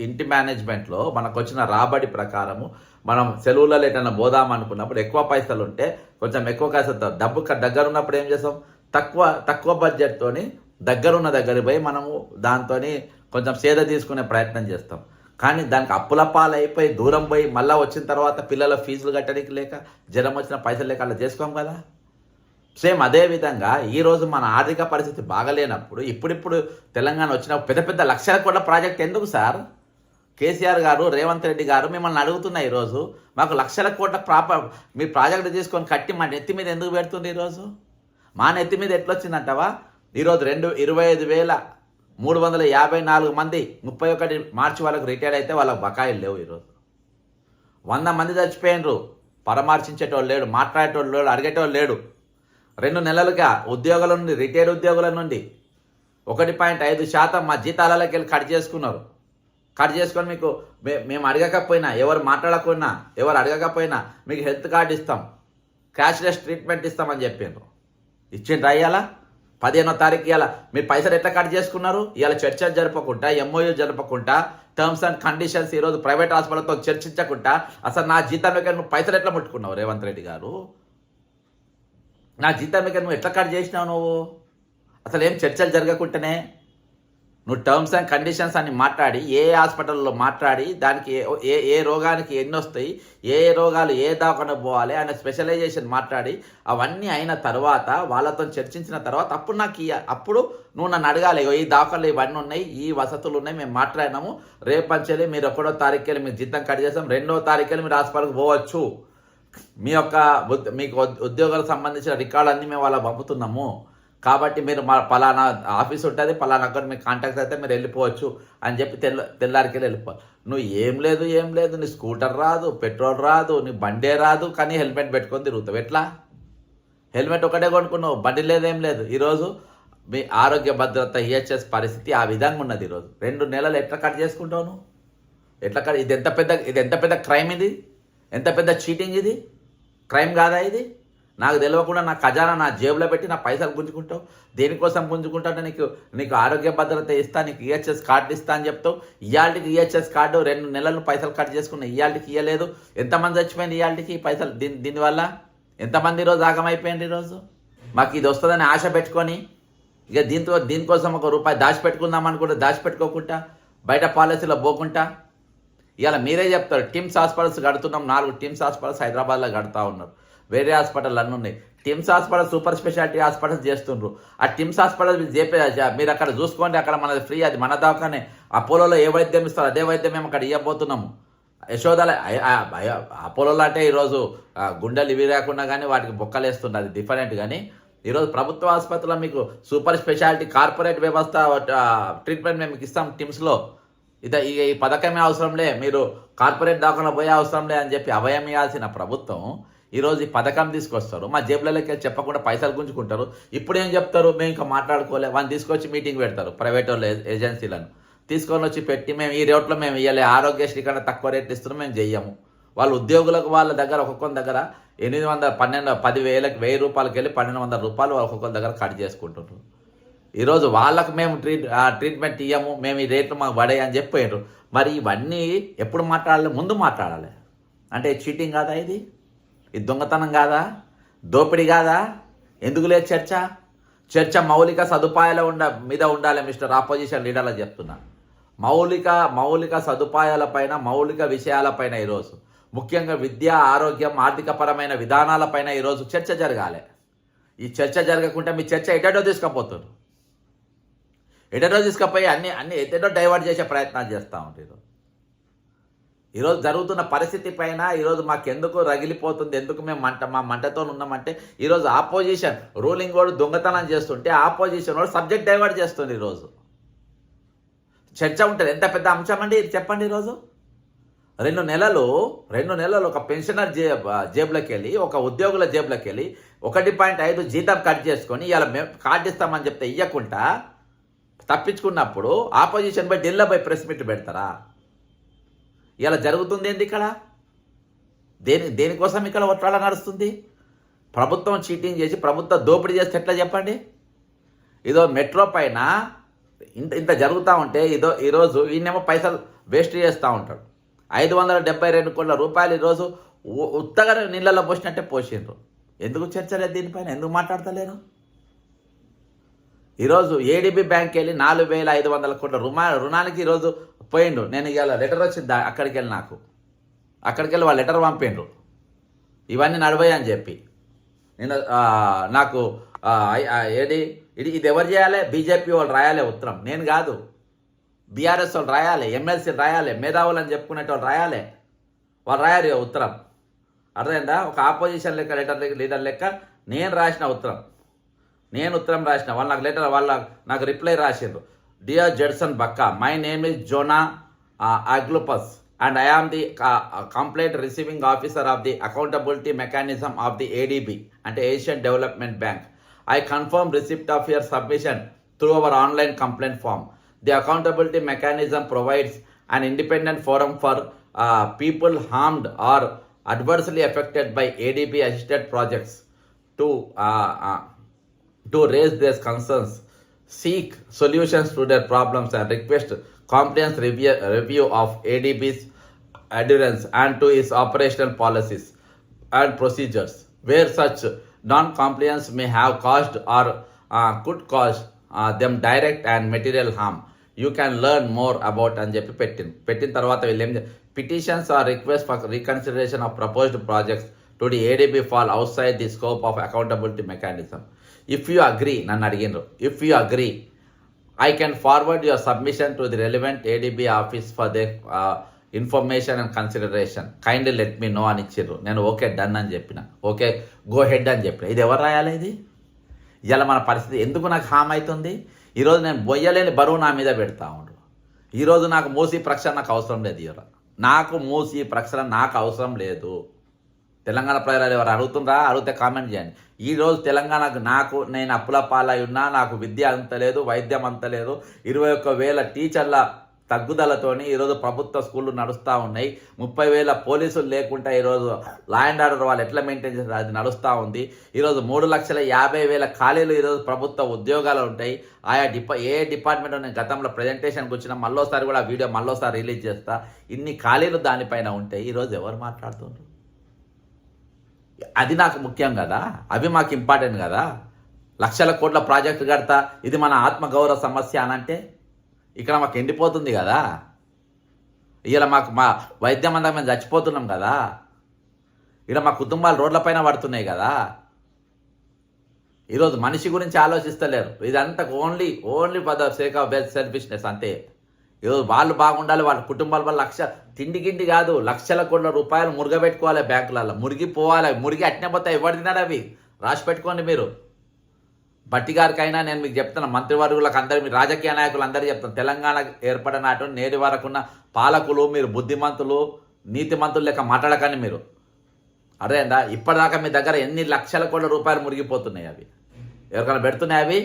ఇంటి మేనేజ్మెంట్లో మనకు వచ్చిన రాబడి ప్రకారము మనం సెలవులలో ఎటన్నా పోదాం అనుకున్నప్పుడు ఎక్కువ పైసలు ఉంటే కొంచెం ఎక్కువ కాసేస్తాం. డబ్బు దగ్గర ఉన్నప్పుడు ఏం చేస్తాం, తక్కువ బడ్జెట్తో దగ్గరున్న దగ్గర పోయి మనము దాంతో కొంచెం సేద తీసుకునే ప్రయత్నం చేస్తాం. కానీ దానికి అప్పుల పాలైపోయి దూరం పోయి మళ్ళీ వచ్చిన తర్వాత పిల్లల ఫీజులు కట్టడానికి లేక, జ్వరం వచ్చిన పైసలు లేక అలా చేసుకోం కదా. సేమ్ అదేవిధంగా ఈరోజు మన ఆర్థిక పరిస్థితి బాగలేనప్పుడు ఇప్పుడు తెలంగాణ వచ్చిన పెద్ద లక్షల కోట్ల ప్రాజెక్ట్ ఎందుకు సార్? కేసీఆర్ గారు, రేవంత్ రెడ్డి గారు మిమ్మల్ని అడుగుతున్నా, ఈరోజు మాకు లక్షల కోట్ల మీ ప్రాజెక్టు తీసుకొని కట్టి మా నెత్తి మీద ఎందుకు పెడుతుంది? ఈరోజు మా నెత్తి మీద ఎట్లొచ్చిందంటవా? ఈరోజు 25,354 మంది 31 మార్చి వాళ్ళకు రిటైర్ అయితే వాళ్ళకు బకాయిలు లేవు. ఈరోజు 100 మంది చచ్చిపోయినరు, పరామర్శించేటోళ్ళు లేడు, మాట్లాడేటోళ్ళు లేడు, అడిగేటోళ్ళు లేడు. 2 నెలలుగా ఉద్యోగుల నుండి, రిటైర్డ్ ఉద్యోగుల నుండి 1.5% మా జీతాలలోకి వెళ్ళి కట్ చేసుకున్నారు. కట్ చేసుకొని మీకు మేము అడగకపోయినా, ఎవరు మాట్లాడకపోయినా, ఎవరు అడగకపోయినా మీకు హెల్త్ కార్డు ఇస్తాం, క్యాష్లెస్ ట్రీట్మెంట్ ఇస్తామని చెప్పిండ్రు. ఇచ్చిండ్రు అయ్యాలా 15వ తారీఖు ఇవాళ మీరు పైసలు ఎట్లా కట్ చేసుకున్నారు? ఇవాళ చర్చ జరపకుండా, ఎంఓయూ జరపకుండా, టర్మ్స్ అండ్ కండిషన్స్ ఈరోజు ప్రైవేట్ హాస్పిటల్తో చర్చించకుండా అసలు నా జీతంలోకి నువ్వు పైసలు ఎట్లా ముట్టుకున్నావు రేవంత్ రెడ్డి గారు? నా జీతంలోకి నువ్వు ఎట్లా కట్ చేసినావు? నువ్వు అసలు ఏం చర్చలు జరగకుండానే నువ్వు టర్మ్స్ అండ్ కండిషన్స్ అని మాట్లాడి, ఏ హాస్పిటల్లో మాట్లాడి, దానికి ఏ ఏ రోగానికి ఎన్ని వస్తాయి, ఏ రోగాలు ఏ దవాఖాన పోవాలి అనే స్పెషలైజేషన్ మాట్లాడి అవన్నీ అయిన తర్వాత వాళ్ళతో చర్చించిన తర్వాత అప్పుడు నాకు అప్పుడు నువ్వు నన్ను అడగాలి, ఈ దవాఖానలు ఇవన్నీ ఉన్నాయి, ఈ వసతులు ఉన్నాయి, మేము మాట్లాడినాము, రేపంచెల్లి మీరు 1వ తారీఖు వెళ్ళి మీరు జీతం కట్ చేస్తాం, 2వ తారీఖు వెళ్ళి మీరు హాస్పిటల్కి పోవచ్చు, మీ యొక్క మీకు ఉద్యోగాలకు సంబంధించిన రికార్డు అన్నీ మేము వాళ్ళకి పంపుతున్నాము, కాబట్టి మీరు మా పలానా ఆఫీస్ ఉంటుంది, పలానా అక్కడ మీకు కాంటాక్ట్ అయితే మీరు వెళ్ళిపోవచ్చు అని చెప్పి తెల్లారికి వెళ్ళిపోవాలి. నువ్వు ఏం లేదు నీ స్కూటర్ రాదు, పెట్రోల్ రాదు, నీ బండే రాదు, కానీ హెల్మెట్ పెట్టుకొని తిరుగుతావు. ఎట్లా? హెల్మెట్ ఒకటే కొనుక్కున్నావు, బండి లేదేం లేదు. ఈరోజు మీ ఆరోగ్య భద్రత ఈహెచ్ఎస్ పరిస్థితి ఆ విధంగా ఉన్నది. ఈరోజు 2 నెలలు ఎట్లా కట్ చేసుకుంటావు నువ్వు? ఎట్లా కట్? ఇది ఎంత పెద్ద క్రైమ్, ఇది ఎంత పెద్ద చీటింగ్, ఇది క్రైమ్ కాదా ఇది? నాకు తెలియకుండా నా ఖజానా నా జేబులో పెట్టి నా పైసలు గుంజుకుంటావు. దేనికోసం గుంజుకుంటావు? నీకు ఆరోగ్య భద్రత ఇస్తా, నీకు ఈహెచ్ఎస్ కార్డు ఇస్తా అని చెప్తావు. ఇవాళకి ఈహెచ్ఎస్ కార్డు 2 నెలలు పైసలు కట్ చేసుకున్నా, ఇవాళకి ఇవ్వలేదు. ఎంతమంది చచ్చిపోయింది ఇవాళకి పైసలు? దీనివల్ల ఎంతమంది ఈరోజు ఆగమైపోయింది? ఈరోజు మాకు ఇది వస్తుందని ఆశ పెట్టుకొని ఇక దీనికోసం ₹1 దాచిపెట్టుకుందాం అనుకుంటే దాచిపెట్టుకోకుండా, బయట పాలసీలో పోకుండా ఇవాళ మీరే చెప్తారు టిమ్స్ హాస్పిటల్స్ కడుతున్నాం, 4 టిమ్స్ హాస్పిటల్స్ హైదరాబాద్లో కడతా ఉన్నారు. వేరే హాస్పిటల్ అన్నీ ఉన్నాయి. TIMS hospital super speciality hospitals చేస్తుండ్రు. ఆ టిమ్స్ హాస్పిటల్ మీరు అక్కడ చూసుకోండి, అక్కడ మనది ఫ్రీ, అది మన దాకానే. అపోలోలో ఏ వైద్యం ఇస్తారో అదే వైద్యం మేము అక్కడ ఇవ్వబోతున్నాము. యశోదల అపోలోలో అంటే ఈరోజు గుండెలు ఇవి రాకుండా కానీ వాటికి బొక్కలేస్తుంది, అది డిఫరెంట్. కానీ ఈరోజు ప్రభుత్వ ఆసుపత్రిలో మీకు సూపర్ స్పెషాలిటీ కార్పొరేట్ వ్యవస్థ ట్రీట్మెంట్ మేము ఇస్తాం టిమ్స్లో. ఈ పథకమే అవసరంలే, మీరు కార్పొరేట్ దాకా పోయే అవసరంలే అని చెప్పి అభయం ఇవ్వాల్సిన ప్రభుత్వం ఈరోజు ఈ పథకం తీసుకొస్తారు. మా జేబులకి చెప్పకుండా పైసలు గుంజుకుంటారు. ఇప్పుడు ఏం చెప్తారు? మేము ఇంకా మాట్లాడుకోలే, వాళ్ళని తీసుకొచ్చి మీటింగ్ పెడతారు. ప్రైవేట్ వాళ్ళ ఏజెన్సీలను తీసుకొని వచ్చి పెట్టి మేము ఈ రేట్లో మేము ఇవ్వలే, ఆరోగ్యశ్రీ కన్నా తక్కువ రేట్లు ఇస్తున్నాం, మేము చెయ్యము. వాళ్ళ ఉద్యోగులకు వాళ్ళ దగ్గర ఒక్కొక్కరి దగ్గర 10,000 రూపాయలకి వెళ్ళి 1,200 రూపాయలు ఒక్కొక్కరి దగ్గర కట్ చేసుకుంటున్నారు. ఈరోజు వాళ్ళకు మేము ట్రీట్మెంట్ ఇవ్వము, మేము ఈ రేట్లు మాకు పడే అని చెప్పారు. మరి ఇవన్నీ ఎప్పుడు మాట్లాడాలి? ముందు మాట్లాడాలి. అంటే చీటింగ్ కాదా ఇది? దొంగతనం కాదా? దోపిడీ కాదా? ఎందుకు లేదు చర్చ? మౌలిక సదుపాయాల మీద ఉండాలి మిస్టర్ ఆపోజిషన్ లీడర్లు చెప్తున్నా. మౌలిక సదుపాయాలపైన, మౌలిక విషయాలపైన ఈరోజు ముఖ్యంగా విద్య, ఆరోగ్యం, ఆర్థికపరమైన విధానాలపైన ఈరోజు చర్చ జరగాలి. ఈ చర్చ జరగకుండా మీ చర్చ ఎటో తీసుకుపోతున్నారు. ఎటో తీసుకుపోయి అన్ని ఎటో డైవర్ట్ చేసే ప్రయత్నాలు చేస్తూ ఉంటారు. ఈరోజు జరుగుతున్న పరిస్థితి పైన ఈరోజు మాకెందుకు రగిలిపోతుంది, ఎందుకు మేము మా మంటతో ఉన్నామంటే ఈరోజు ఆపోజిషన్ రూలింగ్ వాడు దొంగతనం చేస్తుంటే ఆపోజిషన్ వాడు సబ్జెక్ట్ డైవర్ట్ చేస్తుంది. ఈరోజు చర్చ ఉంటుంది. ఎంత పెద్ద అంశం అండి ఇది చెప్పండి. ఈరోజు 2 నెలలు ఒక పెన్షనర్ జేబులోకి వెళ్ళి, ఒక ఉద్యోగుల జేబులోకి వెళ్ళి 1.5 జీతం కట్ చేసుకొని ఇలా మేము కార్డు ఇస్తామని చెప్తే ఇవ్వకుండా తప్పించుకున్నప్పుడు ఆపోజిషన్ పోయి ఢిల్లీ పోయి ప్రెస్ మీట్ పెడతారా? ఇలా జరుగుతుంది ఏంది ఇక్కడ? దేనికోసం ఇక్కడ ఒట్టాల నడుస్తుంది? ప్రభుత్వం చీటింగ్ చేసి, ప్రభుత్వం దోపిడీ చేస్తే ఎట్లా చెప్పండి? ఇదో మెట్రో పైన ఇంత జరుగుతూ ఉంటే ఈరోజు ఈయనేమో పైసలు వేస్ట్ చేస్తూ ఉంటాడు. 572 కోట్ల రూపాయలు ఈరోజు ఉత్తగా నీళ్ళల్లో పోసినట్టే పోసిండ్రు. ఎందుకు చర్చ లేదు దీనిపైన? ఎందుకు మాట్లాడతలేరు? ఈరోజు ఏడీబీ బ్యాంక్కి వెళ్ళి 4,500 కోట్ల రుణానికి ఈరోజు పోయిండు. నేను ఇవాళ లెటర్ వచ్చింది అక్కడికి వెళ్ళి వాళ్ళు లెటర్ పంపిండ్రు ఇవన్నీ నడవయి అని చెప్పి. నేను నాకు ఇది ఎవరు చేయాలి? బీజేపీ వాళ్ళు రాయాలి ఉత్తరం, నేను కాదు. బీఆర్ఎస్ వాళ్ళు రాయాలి, ఎమ్మెల్సీలు రాయాలి, మేధావులు అని చెప్పుకునే వాళ్ళు రాయాలి. వాళ్ళు రాయాలి ఉత్తరం. అర్థమైందా? ఒక ఆపోజిషన్ లీడర్ లెక్క నేను రాసిన ఉత్తరం, వాళ్ళు నాకు రిప్లై రాసిండ్రు. డియర్ జడ్సన్ బక్కా, మై నేమ్ ఇస్ జోనా అగ్లుపస్ and I am the complaint receiving officer of the accountability mechanism of the ADB అంటే Asian development bank. I confirm receipt of your submission through our online complaint form. The accountability mechanism provides an independent forum for people harmed or adversely affected by ADB assisted projects to raise their concerns, seek solutions to their problems, and request comprehensive review of ADB's adherence and to its operational policies and procedures. Where such non-compliance may have caused or could cause them direct and material harm, you can learn more about అని చెప్పి పెట్టిన తర్వాత వీళ్ళు ఏం petitions or request for reconsideration of proposed projects to the ADB fall outside the scope of accountability mechanism. If you agree, నన్ను అడిగినారు, if you agree I can forward your submission to the relevant ADB office for their information and consideration. Kindly let me know అని ఇచ్చిర్రు. నేను okay done అని చెప్పిన, okay go head అని చెప్పిన. ఇది ఎవరు రాయాలి? ఇది ఇలా మన పరిస్థితి ఎందుకు నాకు హామ్ అవుతుంది? ఈరోజు నేను బొయ్యలేని బరువు నా మీద పెడతా ఉండు. ఈరోజు నాకు మూసీ ప్రక్షాళన నాకు అవసరం లేదు. ఇవాళ నాకు మూసీ ప్రక్షాళన నాకు అవసరం లేదు. తెలంగాణ ప్రజలు ఎవరు అడుగుతుండ్రా? అడిగితే కామెంట్ చేయండి. ఈరోజు తెలంగాణకు నేను అప్పుల పాలై ఉన్నా, నాకు విద్య అంత లేదు, వైద్యం అంత లేదు. 21,000 టీచర్ల తగ్గుదలతోని ఈరోజు ప్రభుత్వ స్కూళ్ళు నడుస్తూ ఉన్నాయి. 30,000 పోలీసులు లేకుండా ఈరోజు లా అండ్ ఆర్డర్ వాళ్ళు ఎట్లా మెయింటైన్ చేస్తారు అది నడుస్తూ ఉంది. ఈరోజు 3,50,000 ఖాళీలు ఈరోజు ప్రభుత్వ ఉద్యోగాలు ఉంటాయి. ఆయా ఏ డిపార్ట్మెంట్ నేను గతంలో ప్రజెంటేషన్కి వచ్చిన మళ్ళోసారి కూడా వీడియో మళ్ళోసారి రిలీజ్ చేస్తా. ఇన్ని ఖాళీలు దానిపైన ఉంటాయి. ఈరోజు ఎవరు మాట్లాడుతున్నారు? అది నాకు ముఖ్యం కదా, అవి మాకు ఇంపార్టెంట్ కదా. లక్షల కోట్ల ప్రాజెక్టు కడతా, ఇది మన ఆత్మగౌరవ సమస్య అనంటే ఇక్కడ మాకు ఎండిపోతుంది కదా. ఇలా మాకు మా వైద్యం అంతా మేము చచ్చిపోతున్నాం కదా. ఇక్కడ మా కుటుంబాలు రోడ్లపైన పడుతున్నాయి కదా. ఈరోజు మనిషి గురించి ఆలోచిస్తలేరు. ఇదంతా only for the sake of selfishness అంతే. ఈరోజు వాళ్ళు బాగుండాలి, వాళ్ళ కుటుంబాల వల్ల తిండి గిండి కాదు, లక్షల కోట్ల రూపాయలు మురుగబెట్టుకోవాలి బ్యాంకులలో. మురిగిపోవాలి. మురిగి అట్నే పోతాయి. ఎవరు తిన్నాడు అవి? రాసి పెట్టుకోండి మీరు. బట్టి గారికైనా నేను మీకు చెప్తున్నా, మంత్రివర్గులకు అందరూ, మీ రాజకీయ నాయకులు అందరూ చెప్తాను, తెలంగాణ ఏర్పడినట్టు నేటి వరకున్న పాలకులు మీరు బుద్ధిమంతులు నీతిమంతులు లెక్క మాట్లాడకండి మీరు. అదేందా ఇప్పటిదాకా మీ దగ్గర ఎన్ని లక్షల కోట్ల రూపాయలు మురిగిపోతున్నాయి. అవి ఎవరికైనా పెడుతున్నాయి?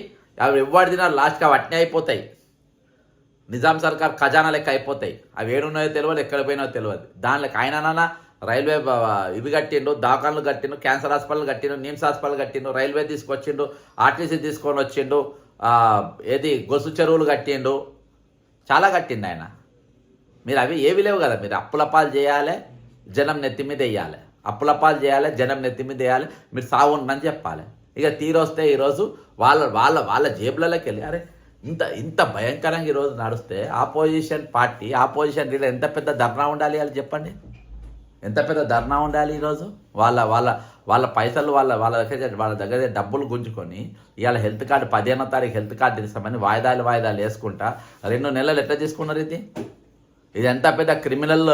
అవి ఎవరు తిన్నారు? లాస్ట్కి అవి అట్నే అయిపోతాయి. నిజాం సర్కార్ ఖజానా లెక్క అయిపోతాయి. అవి ఏడున్నాయో తెలియదు, ఎక్కడ పోయినాయో తెలియదు. దానిలోకి ఆయన రైల్వే ఇవి కట్టిండు, దాఖలు కట్టిండు, క్యాన్సర్ హాస్పిటల్ కట్టిండు, నిమ్స్ హాస్పిటల్ కట్టిండు, రైల్వే తీసుకొచ్చిండు, ఆర్టీసీ తీసుకొని వచ్చిండు, గొసు చెరువులు కట్టిండు, చాలా కట్టిండు ఆయన. మీరు అవి ఏవి లేవు కదా. మీరు అప్పులపాలు చేయాలి, జనం నెత్తి మీద వేయాలి. అప్పులపాలు చేయాలి, జనం నెత్తి మీద వేయాలి. మీరు సాగు ఉండని చెప్పాలి. ఇక తీరొస్తే ఈరోజు వాళ్ళ జేబులలోకి వెళ్ళి అరే ఇంత భయంకరంగా ఈరోజు నడిస్తే ఆపోజిషన్ పార్టీ, ఆపోజిషన్ లీడర్ ఎంత పెద్ద ధర్నా ఉండాలి అని చెప్పండి. ఎంత పెద్ద ధర్నా ఉండాలి ఈరోజు. వాళ్ళ పైసలు వాళ్ళ దగ్గర డబ్బులు గుంజుకొని ఇవాళ హెల్త్ కార్డు 15వ తారీఖు హెల్త్ కార్డు తీస్తామని వాయిదాలు వేసుకుంటా 2 నెలలు ఎట్లా తీసుకున్నారు? ఇది ఎంత పెద్ద క్రిమినల్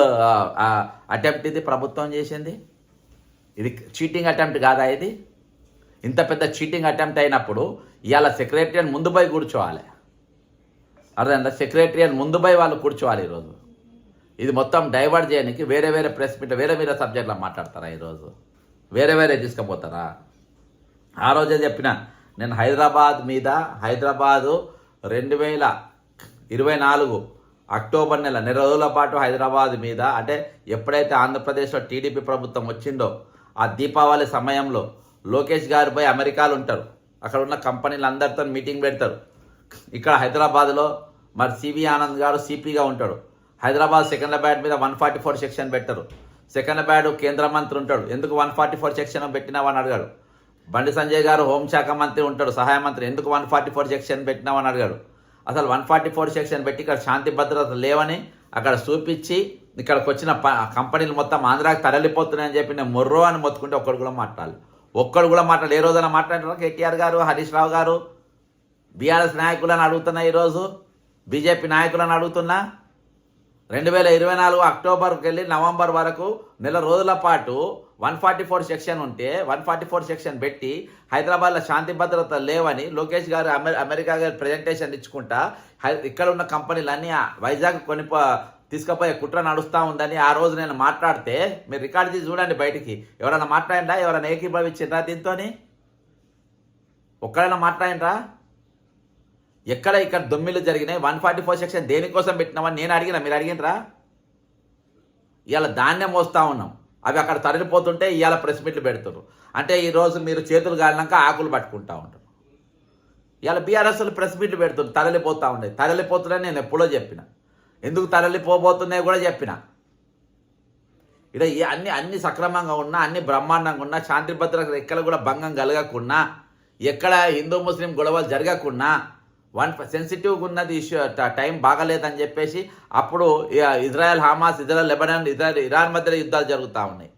అటెంప్ట్ ఇది ప్రభుత్వం చేసింది. ఇది చీటింగ్ అటెంప్ట్ కాదా? ఇది ఇంత పెద్ద చీటింగ్ అటెంప్ట్ అయినప్పుడు ఇవాళ సెక్రటరియట్ ముందు పోయి కూర్చోవాలి. అర్థందా? సెక్రటరియట్ ముందు పోయి వాళ్ళు కూర్చోవాలి. ఈరోజు ఇది మొత్తం డైవర్ట్ చేయడానికి వేరే ప్రెస్ మీట్ వేరే సబ్జెక్ట్లో మాట్లాడతారా? ఈరోజు వేరే తీసుకుపోతారా? ఆ రోజే చెప్పిన నేను హైదరాబాదు 2024 అక్టోబర్ నెల రోజుల పాటు హైదరాబాద్ మీద, అంటే ఎప్పుడైతే ఆంధ్రప్రదేశ్లో టీడీపీ ప్రభుత్వం వచ్చిందో ఆ దీపావళి సమయంలో లోకేష్ గారు పోయి అమెరికాలో ఉంటారు. అక్కడ ఉన్న కంపెనీలు అందరితో మీటింగ్ పెడతారు. ఇక్కడ హైదరాబాద్లో మరి సివి ఆనంద్ గారు సిపిగా ఉంటాడు. హైదరాబాద్ సికింద్రాబాద్ మీద 144 సెక్షన్ పెట్టరు. సికింద్రాబాద్ కేంద్ర మంత్రి ఉంటాడు. ఎందుకు 144 సెక్షన్ పెట్టినావని అడిగాడు. బండి సంజయ్ గారు హోంశాఖ మంత్రి ఉంటాడు, సహాయ మంత్రి. ఎందుకు 144 సెక్షన్ పెట్టినావని అడిగాడు. అసలు 144 సెక్షన్ పెట్టి ఇక్కడ శాంతి భద్రత లేవని అక్కడ చూపించి ఇక్కడికి వచ్చిన కంపెనీలు మొత్తం ఆంధ్రాకి తరలిపోతున్నాయని చెప్పి నేను మొర్రో అని మొత్తుకుంటే ఒక్కడు కూడా మాట్లాడాలి. ఏ రోజైనా మాట్లాడారు? కేటీఆర్ గారు, హరీష్ రావు గారు, బీఆర్ఎస్ నాయకులను అడుగుతున్నా, ఈరోజు బీజేపీ నాయకులను అడుగుతున్నా. 2024 అక్టోబర్కి వెళ్ళి నవంబర్ వరకు నెల రోజుల పాటు 144 సెక్షన్ ఉంటే 144 సెక్షన్ పెట్టి హైదరాబాద్లో శాంతి భద్రత లేవని లోకేష్ గారు అమెరికా గారు ప్రజెంటేషన్ ఇచ్చుకుంటా ఇక్కడ ఉన్న కంపెనీలన్నీ వైజాగ్ తీసుకుపోయే కుట్ర నడుస్తూ ఉందని ఆ రోజు నేను మాట్లాడితే మీరు రికార్డు తీసి చూడండి బయటికి. ఎవరైనా మాట్లాడిందా? ఎవరైనా ఏకీభవించిండ్రా దీంతో? ఒక్కడైనా మాట్లాడిండ్రా? ఇక్కడ దొమ్మిలు జరిగినాయి. 144 సెక్షన్ దేనికోసం పెట్టినామని నేను అడిగినా, మీరు అడిగినరా? ఇవాళ ధాన్యం మోస్తూ ఉన్నాం, అవి అక్కడ తరలిపోతుంటే ఇవాళ ప్రెస్ మీట్లు పెడుతున్నారు. అంటే ఈరోజు మీరు చేతులు గాలినాక ఆకులు పట్టుకుంటూ ఉంటారు. ఇవాళ బీఆర్ఎస్లు ప్రెస్ మీట్లు పెడుతున్నారు, తరలిపోతూ ఉన్నాయి. తరలిపోతున్నాయని నేను ఎప్పుడో చెప్పిన, ఎందుకు తరలిపోబోతున్నాయో కూడా చెప్పిన. ఇక్కడ అన్ని సక్రమంగా ఉన్నా, అన్ని బ్రహ్మాండంగా ఉన్నా, శాంతి భద్రత ఎక్కడ కూడా భంగం కలగకున్నా, ఎక్కడ హిందూ ముస్లిం గొడవలు జరగకున్నా, సెన్సిటివ్గా ఉన్నది ఇష్యూ, టైం బాగలేదని చెప్పేసి అప్పుడు Israel Hamas, Israel Lebanon, Iran మధ్యలో యుద్ధాలు జరుగుతూ ఉన్నాయి.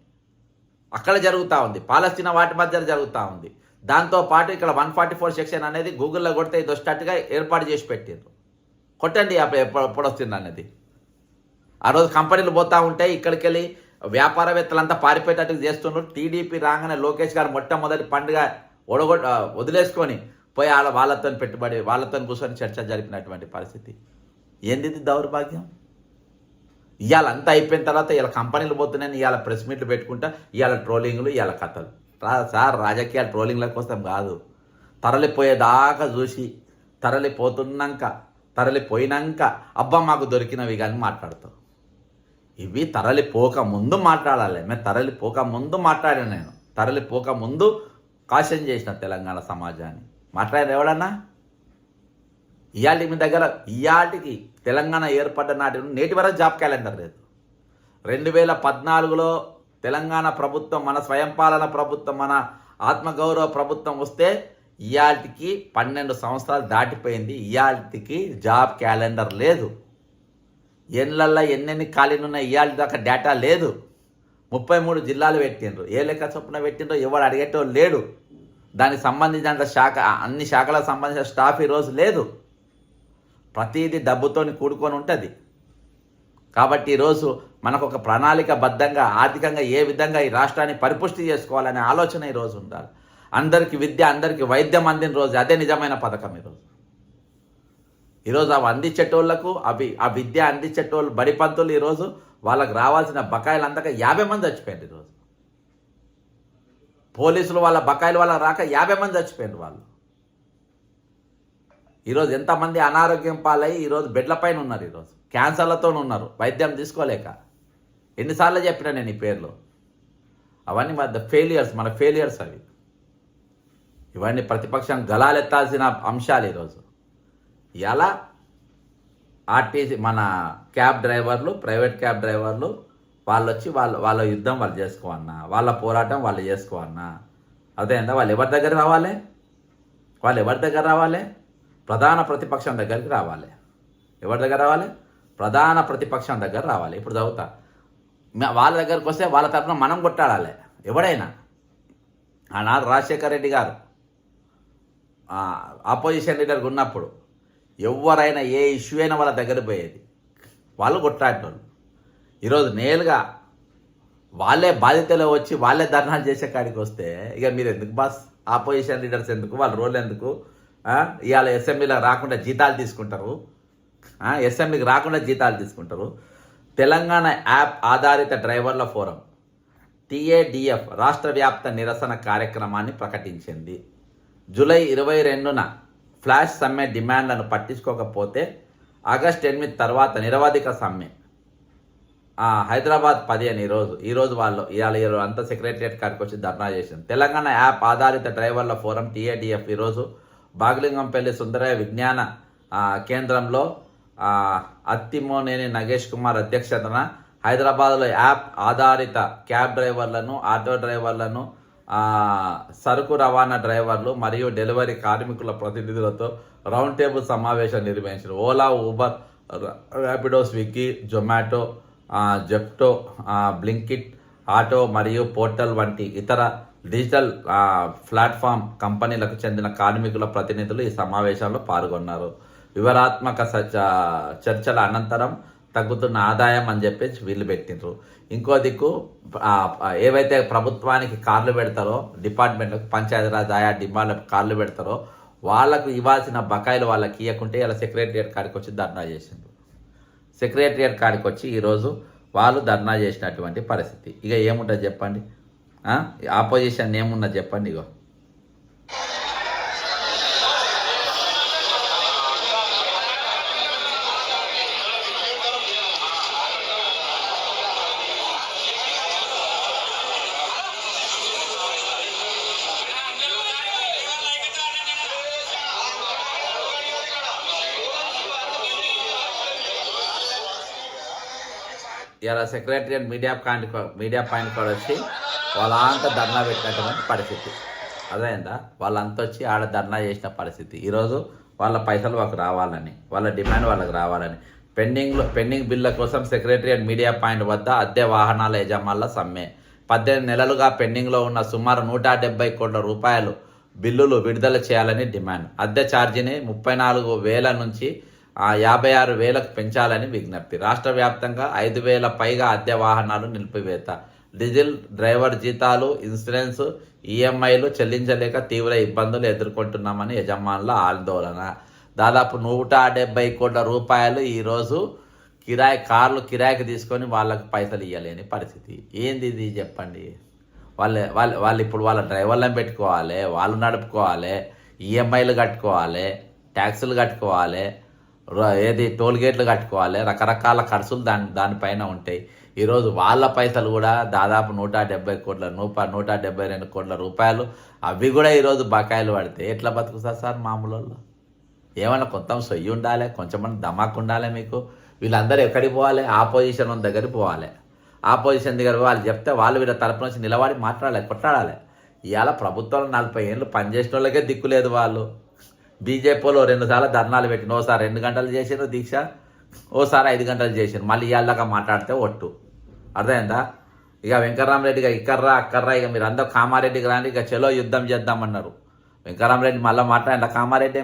అక్కడ జరుగుతూ ఉంది, పాలస్తీనా వాటి మధ్యలో జరుగుతూ ఉంది. దాంతోపాటు ఇక్కడ 144 సెక్షన్ అనేది గూగుల్లో కొడితే ఇది వచ్చేటట్టుగా ఏర్పాటు చేసి పెట్టారు. కొట్టండి ఎప్పుడు వస్తుంది అనేది. ఆ రోజు కంపెనీలు పోతూ ఉంటాయి, ఇక్కడికి వెళ్ళి వ్యాపారవేత్తలంతా పారిపోయేటట్టుగా చేస్తున్నారు. టీడీపీ రాగానే లోకేష్ గారు మొట్టమొదటి పండుగ వదిలేసుకొని పోయి వాళ్ళతో పెట్టుబడి, వాళ్ళతో కూర్చొని చర్చ జరిపినటువంటి పరిస్థితి. ఏంది దౌర్భాగ్యం? ఇవాళ అంతా అయిపోయిన తర్వాత ఇలా కంపెనీలు పోతున్నాయని ఇవాళ ప్రెస్ మీట్లు పెట్టుకుంటా, ఇవాళ ట్రోలింగ్లు, ఇవాళ కథలు. సార్, రాజకీయాలు ట్రోలింగ్ల కోసం కాదు, తరలిపోయేదాకా చూసి తరలిపోయినాక అబ్బా మాకు దొరికినవి కానీ మాట్లాడతాం. ఇవి తరలిపోక ముందు మాట్లాడాలి. మేము తరలిపోక ముందు మాట్లాడాను, నేను తరలిపోక ముందు కాషన్ చేసిన తెలంగాణ సమాజాన్ని. మాట్లాడారు ఎవడన్నా? ఇవాళ మీ దగ్గర ఇవాటికి తెలంగాణ ఏర్పడ్డ నాటి నేటి వరకు జాబ్ క్యాలెండర్ లేదు. 2014లో తెలంగాణ ప్రభుత్వం, మన స్వయంపాలన ప్రభుత్వం, మన ఆత్మగౌరవ ప్రభుత్వం వస్తే ఇవాటికి 12 సంవత్సరాలు దాటిపోయింది. ఇవాటికి జాబ్ క్యాలెండర్ లేదు. ఎన్లల్లో ఎన్నెన్ని ఖాళీలు ఉన్నాయి ఇవాళ దాకా డేటా లేదు. 33 జిల్లాలు పెట్టిండ్రు, ఏ లెక్క చొప్పున పెట్టిండ్రో ఎవడు అడిగేటోళ్ళు లేడు. దానికి సంబంధించిన అన్ని శాఖలకు సంబంధించిన స్టాఫ్ ఈరోజు లేదు. ప్రతిదీ డబ్బుతో కూడుకొని ఉంటుంది. కాబట్టి ఈరోజు మనకు ఒక ప్రణాళికబద్ధంగా ఆర్థికంగా ఏ విధంగా ఈ రాష్ట్రాన్ని పరిపుష్టి చేసుకోవాలనే ఆలోచన ఈరోజు ఉండాలి. అందరికీ విద్య, అందరికీ వైద్యం అందిన రోజు అదే నిజమైన పథకం. ఈరోజు అవి అందించేటోళ్లకు, ఆ విద్య అందించేటోళ్ళు బడిపంతులు ఈరోజు వాళ్ళకి రావాల్సిన బకాయిలు అందక 50 మంది చచ్చిపోయారు. ఈరోజు పోలీసులు వాళ్ళ బకాయిలు వాళ్ళకి రాక 50 మంది చచ్చిపోయారు. వాళ్ళు ఈరోజు ఎంతమంది అనారోగ్యం పాలై ఈరోజు బెడ్ల పైన ఉన్నారు, ఈరోజు క్యాన్సర్లతో ఉన్నారు, వైద్యం తీసుకోలేక. ఎన్నిసార్లు చెప్పినా నేను ఈ పేర్లు. అవన్నీ మన ఫెయిలియర్స్ అవి. ఇవన్నీ ప్రతిపక్షం గలాలెత్తాల్సిన అంశాలు. ఈరోజు ఇలా ఆర్టీసీ మన క్యాబ్ డ్రైవర్లు, ప్రైవేట్ క్యాబ్ డ్రైవర్లు వాళ్ళు వచ్చి వాళ్ళ యుద్ధం వాళ్ళు చేసుకోవన్నా, వాళ్ళ పోరాటం వాళ్ళు చేసుకోవన్నా. అదేందా? వాళ్ళు ఎవరి దగ్గర రావాలి? ప్రధాన ప్రతిపక్షం దగ్గరికి రావాలి. ఎవరి దగ్గర రావాలి? ప్రధాన ప్రతిపక్షం దగ్గర రావాలి. ఇప్పుడు చదువుతా, వాళ్ళ దగ్గరకు వస్తే వాళ్ళ తరఫున మనం కొట్టాడాలి. ఎవడైనా ఆనాడు రాజశేఖర రెడ్డి గారు ఆపోజిషన్ లీడర్గా ఉన్నప్పుడు ఎవరైనా ఏ ఇష్యూ అయినా వాళ్ళ దగ్గర పోయేది, వాళ్ళు కొట్లాడేటోళ్ళు. ఈరోజు నేరుగా వాళ్ళే బాధ్యతలో వచ్చి వాళ్ళే ధర్నాలు చేసే కాడికి వస్తే ఇక మీరు ఎందుకు బాస్? ఆపోజిషన్ లీడర్స్ ఎందుకు? వాళ్ళ రోల్ ఎందుకు? ఇవాళ అసెంబ్లీలో రాకుండా జీతాలు తీసుకుంటారు. తెలంగాణ యాప్ ఆధారిత డ్రైవర్ల ఫోరం TADF రాష్ట్ర వ్యాప్త నిరసన కార్యక్రమాన్ని ప్రకటించింది. జూలై 22న ఫ్లాష్ సమ్మె డిమాండ్లను పట్టించుకోకపోతే ఆగస్టు 8 తర్వాత నిరవధిక సమ్మె. హైదరాబాద్ 10 అని ఈరోజు వాళ్ళు ఇవాళ అంతా సెక్రటరియట్ కాడికి వచ్చి ధర్నా చేసింది. తెలంగాణ యాప్ ఆధారిత డ్రైవర్ల ఫోరం TADF ఈరోజు బాగలింగంపల్లి సుందరయ్య విజ్ఞాన కేంద్రంలో అత్తిమోనేని నగేష్ కుమార్ అధ్యక్షతన హైదరాబాద్లో యాప్ ఆధారిత క్యాబ్ డ్రైవర్లను, ఆటో డ్రైవర్లను, సరుకు రవాణా డ్రైవర్లు మరియు డెలివరీ కార్మికుల ప్రతినిధులతో రౌండ్ టేబుల్ సమావేశం నిర్వహించారు. Ola, Uber, Rapido, Swiggy, Zomato, Zepto, Blinkit, auto మరియు పోర్టల్ వంటి ఇతర డిజిటల్ ప్లాట్ఫామ్ కంపెనీలకు చెందిన కార్మికుల ప్రతినిధులు ఈ సమావేశంలో పాల్గొన్నారు. వివరాత్మక చర్చల అనంతరం తగ్గుతున్న ఆదాయం అని చెప్పేసి వీళ్ళు పెట్టిండ్రు. ఇంకో దిక్కు ఏవైతే ప్రభుత్వానికి కార్లు పెడతారో, డిపార్ట్మెంట్లకు, పంచాయతీరాజ్ ఆయా డిమాండ్లకు కార్లు పెడతారో వాళ్ళకు ఇవ్వాల్సిన బకాయిలు వాళ్ళకి ఇవ్వకుంటే ఇలా సెక్రటరియట్ కాడికి వచ్చి ధర్నా చేసిండ్రు. సెక్రటరియట్ కాడికి వచ్చి ఈరోజు వాళ్ళు ధర్నా చేసినటువంటి పరిస్థితి. ఇక ఏముంటుంది చెప్పండి? ఆపోజిషన్ ఏమున్నది చెప్పండి? ఇగో ఇలా సెక్రటరియట్ మీడియా పాయింట్ కూడా వచ్చి వాళ్ళంతా ధర్నా పెట్టినటువంటి పరిస్థితి అదేందా, వాళ్ళంతా వచ్చి ఆడ ధర్నా చేసిన పరిస్థితి. ఈరోజు వాళ్ళ పైసలు వాళ్ళకి రావాలని, వాళ్ళ డిమాండ్ వాళ్ళకి రావాలని పెండింగ్ బిల్ల కోసం సెక్రటరియట్ మీడియా పాయింట్ వద్ద అద్దె వాహనాల యజమానుల సమ్మె. 18 నెలలుగా పెండింగ్లో ఉన్న సుమారు 170 కోట్ల రూపాయలు బిల్లులు విడుదల చేయాలని డిమాండ్. అద్దె ఛార్జీని 34,000 నుంచి 56,000కు పెంచాలని విజ్ఞప్తి. రాష్ట్ర వ్యాప్తంగా 5,000 పైగా అద్దె వాహనాలు నిలిపివేత. డీజిల్, డ్రైవర్ జీతాలు, ఇన్సూరెన్స్, ఈఎంఐలు చెల్లించలేక తీవ్ర ఇబ్బందులు ఎదుర్కొంటున్నామని యజమానుల ఆందోళన. దాదాపు 170 కోట్ల రూపాయలు ఈరోజు కార్లు కిరాయికి తీసుకొని వాళ్ళకి పైసలు ఇవ్వలేని పరిస్థితి. ఏంది ఇది చెప్పండి. వాళ్ళు ఇప్పుడు వాళ్ళ డ్రైవర్లను పెట్టుకోవాలి, వాళ్ళు నడుపుకోవాలి, ఈఎంఐలు కట్టుకోవాలి, ట్యాక్సులు కట్టుకోవాలి, టోల్ గేట్లు కట్టుకోవాలి, రకరకాల ఖర్చులు దానిపైన ఉంటాయి. ఈరోజు వాళ్ళ పైసలు కూడా దాదాపు 172 కోట్ల రూపాయలు అవి కూడా ఈరోజు బకాయిలు పడితే ఎట్లా బతుకుతారు సార్ మామూలు వాళ్ళు? ఏమన్నా కొంత సొయ్యి ఉండాలి, కొంచెమన్నా దమాకు ఉండాలి మీకు. వీళ్ళందరూ ఎక్కడికి పోవాలి? ఆపోజిషన్ దగ్గరికి పోవాలి. ఆపోజిషన్ దగ్గర వాళ్ళు చెప్తే వాళ్ళు వీళ్ళ తరపు నుంచి నిలబడి మాట్లాడాలి, కొట్లాడాలి. ఇవాళ ప్రభుత్వంలో 40 ఏళ్ళు పనిచేసిన వాళ్ళకే దిక్కులేదు. వాళ్ళు బీజేపీలో 2 సార్లు ధర్నాలు పెట్టిన, ఓసారి 2 గంటలు చేసారు దీక్ష, ఓసారి 5 గంటలు చేసారు. మళ్ళీ ఇవాళ మాట్లాడితే ఒట్టు. అర్థమైందా? ఇక వెంకటరామరెడ్డిగా ఇక్కర్రా అక్కర్రా, ఇక మీరు అందరూ కామారెడ్డికి రాని, ఇక చలో యుద్ధం చేద్దామన్నారు. వెంకటరామరెడ్డి మళ్ళీ మాట్లాడినరా? కామారెడ్డి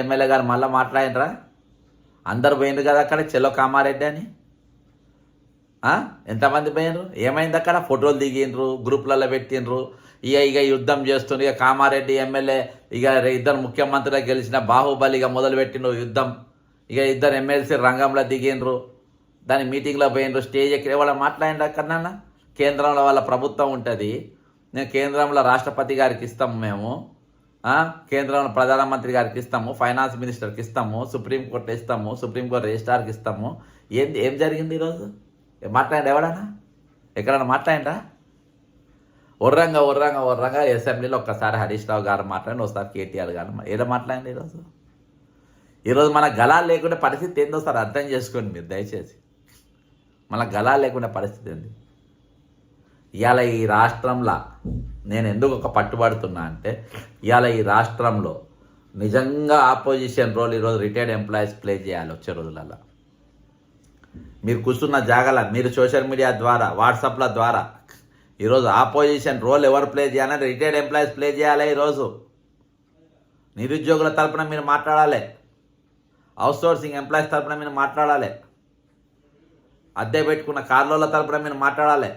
ఎమ్మెల్యే గారు మళ్ళీ మాట్లాడినరా? అందరు పోయిండ్రు కదా అక్కడ చలో కామారెడ్డి అని. ఎంతమంది పోయినరు? ఏమైంది అక్కడ? ఫోటోలు దిగిండ్రు, గ్రూప్లలో పెట్టిండ్రు. ఇక యుద్ధం చేస్తుండ్రు. ఇక కామారెడ్డి ఎమ్మెల్యే ఇక 2 ముఖ్యమంత్రులు గెలిచిన బాహుబలిగా మొదలుపెట్టిండ్రు యుద్ధం. ఇక 2 ఎమ్మెల్సీ రంగంలో దిగిండ్రు, దాని మీటింగ్లో పోయినరు, స్టేజ్ ఎక్కి వాళ్ళు మాట్లాడినరు. అక్కడన్నా కేంద్రంలో వాళ్ళ ప్రభుత్వం ఉంటుంది, నేను కేంద్రంలో రాష్ట్రపతి గారికి ఇస్తాము, మేము కేంద్రంలో ప్రధానమంత్రి గారికి ఇస్తాము, ఫైనాన్స్ మినిస్టర్కి ఇస్తాము, సుప్రీంకోర్టు ఇస్తాము, సుప్రీంకోర్టు రిజిస్ట్రార్కి ఇస్తాము. ఏం జరిగింది ఈరోజు? మాట్లాడండి ఎవడన్నా? ఎక్కడన్నా మాట్లాడిండ్రా? ఒర్రంగా అసెంబ్లీలో ఒక్కసారి హరీష్ రావు గారు మాట్లాడండి, ఒకసారి కేటీఆర్ గారు ఏదో మాట్లాడండి. ఈరోజు మన గలాలు లేకుండా పరిస్థితి ఏందో సార్ అర్థం చేసుకోండి మీరు దయచేసి. మన గలాలు లేకుండా పరిస్థితి ఏంది? ఇవాళ ఈ రాష్ట్రంలో నేను ఎందుకు ఒక పట్టుబడుతున్నా అంటే, ఇవాళ ఈ రాష్ట్రంలో నిజంగా ఆపోజిషన్ రోల్ ఈరోజు రిటైర్డ్ ఎంప్లాయీస్ ప్లే చేయాలి వచ్చే రోజులలో. మీరు కూర్చున్న జాగాల, మీరు సోషల్ మీడియా ద్వారా, వాట్సాప్ల ద్వారా ఈరోజు ఆపోజిషన్ రోల్ ఎవరు ప్లే చేయాలని రిటైర్డ్ ఎంప్లాయీస్ ప్లే చేయాలి. ఈరోజు నిరుద్యోగుల తరపున మీరు మాట్లాడాలి, అవుట్సోర్సింగ్ ఎంప్లాయీస్ తరపున మీరు మాట్లాడాలి, అద్దె పెట్టుకున్న కార్ల తరపున మీరు మాట్లాడాలి,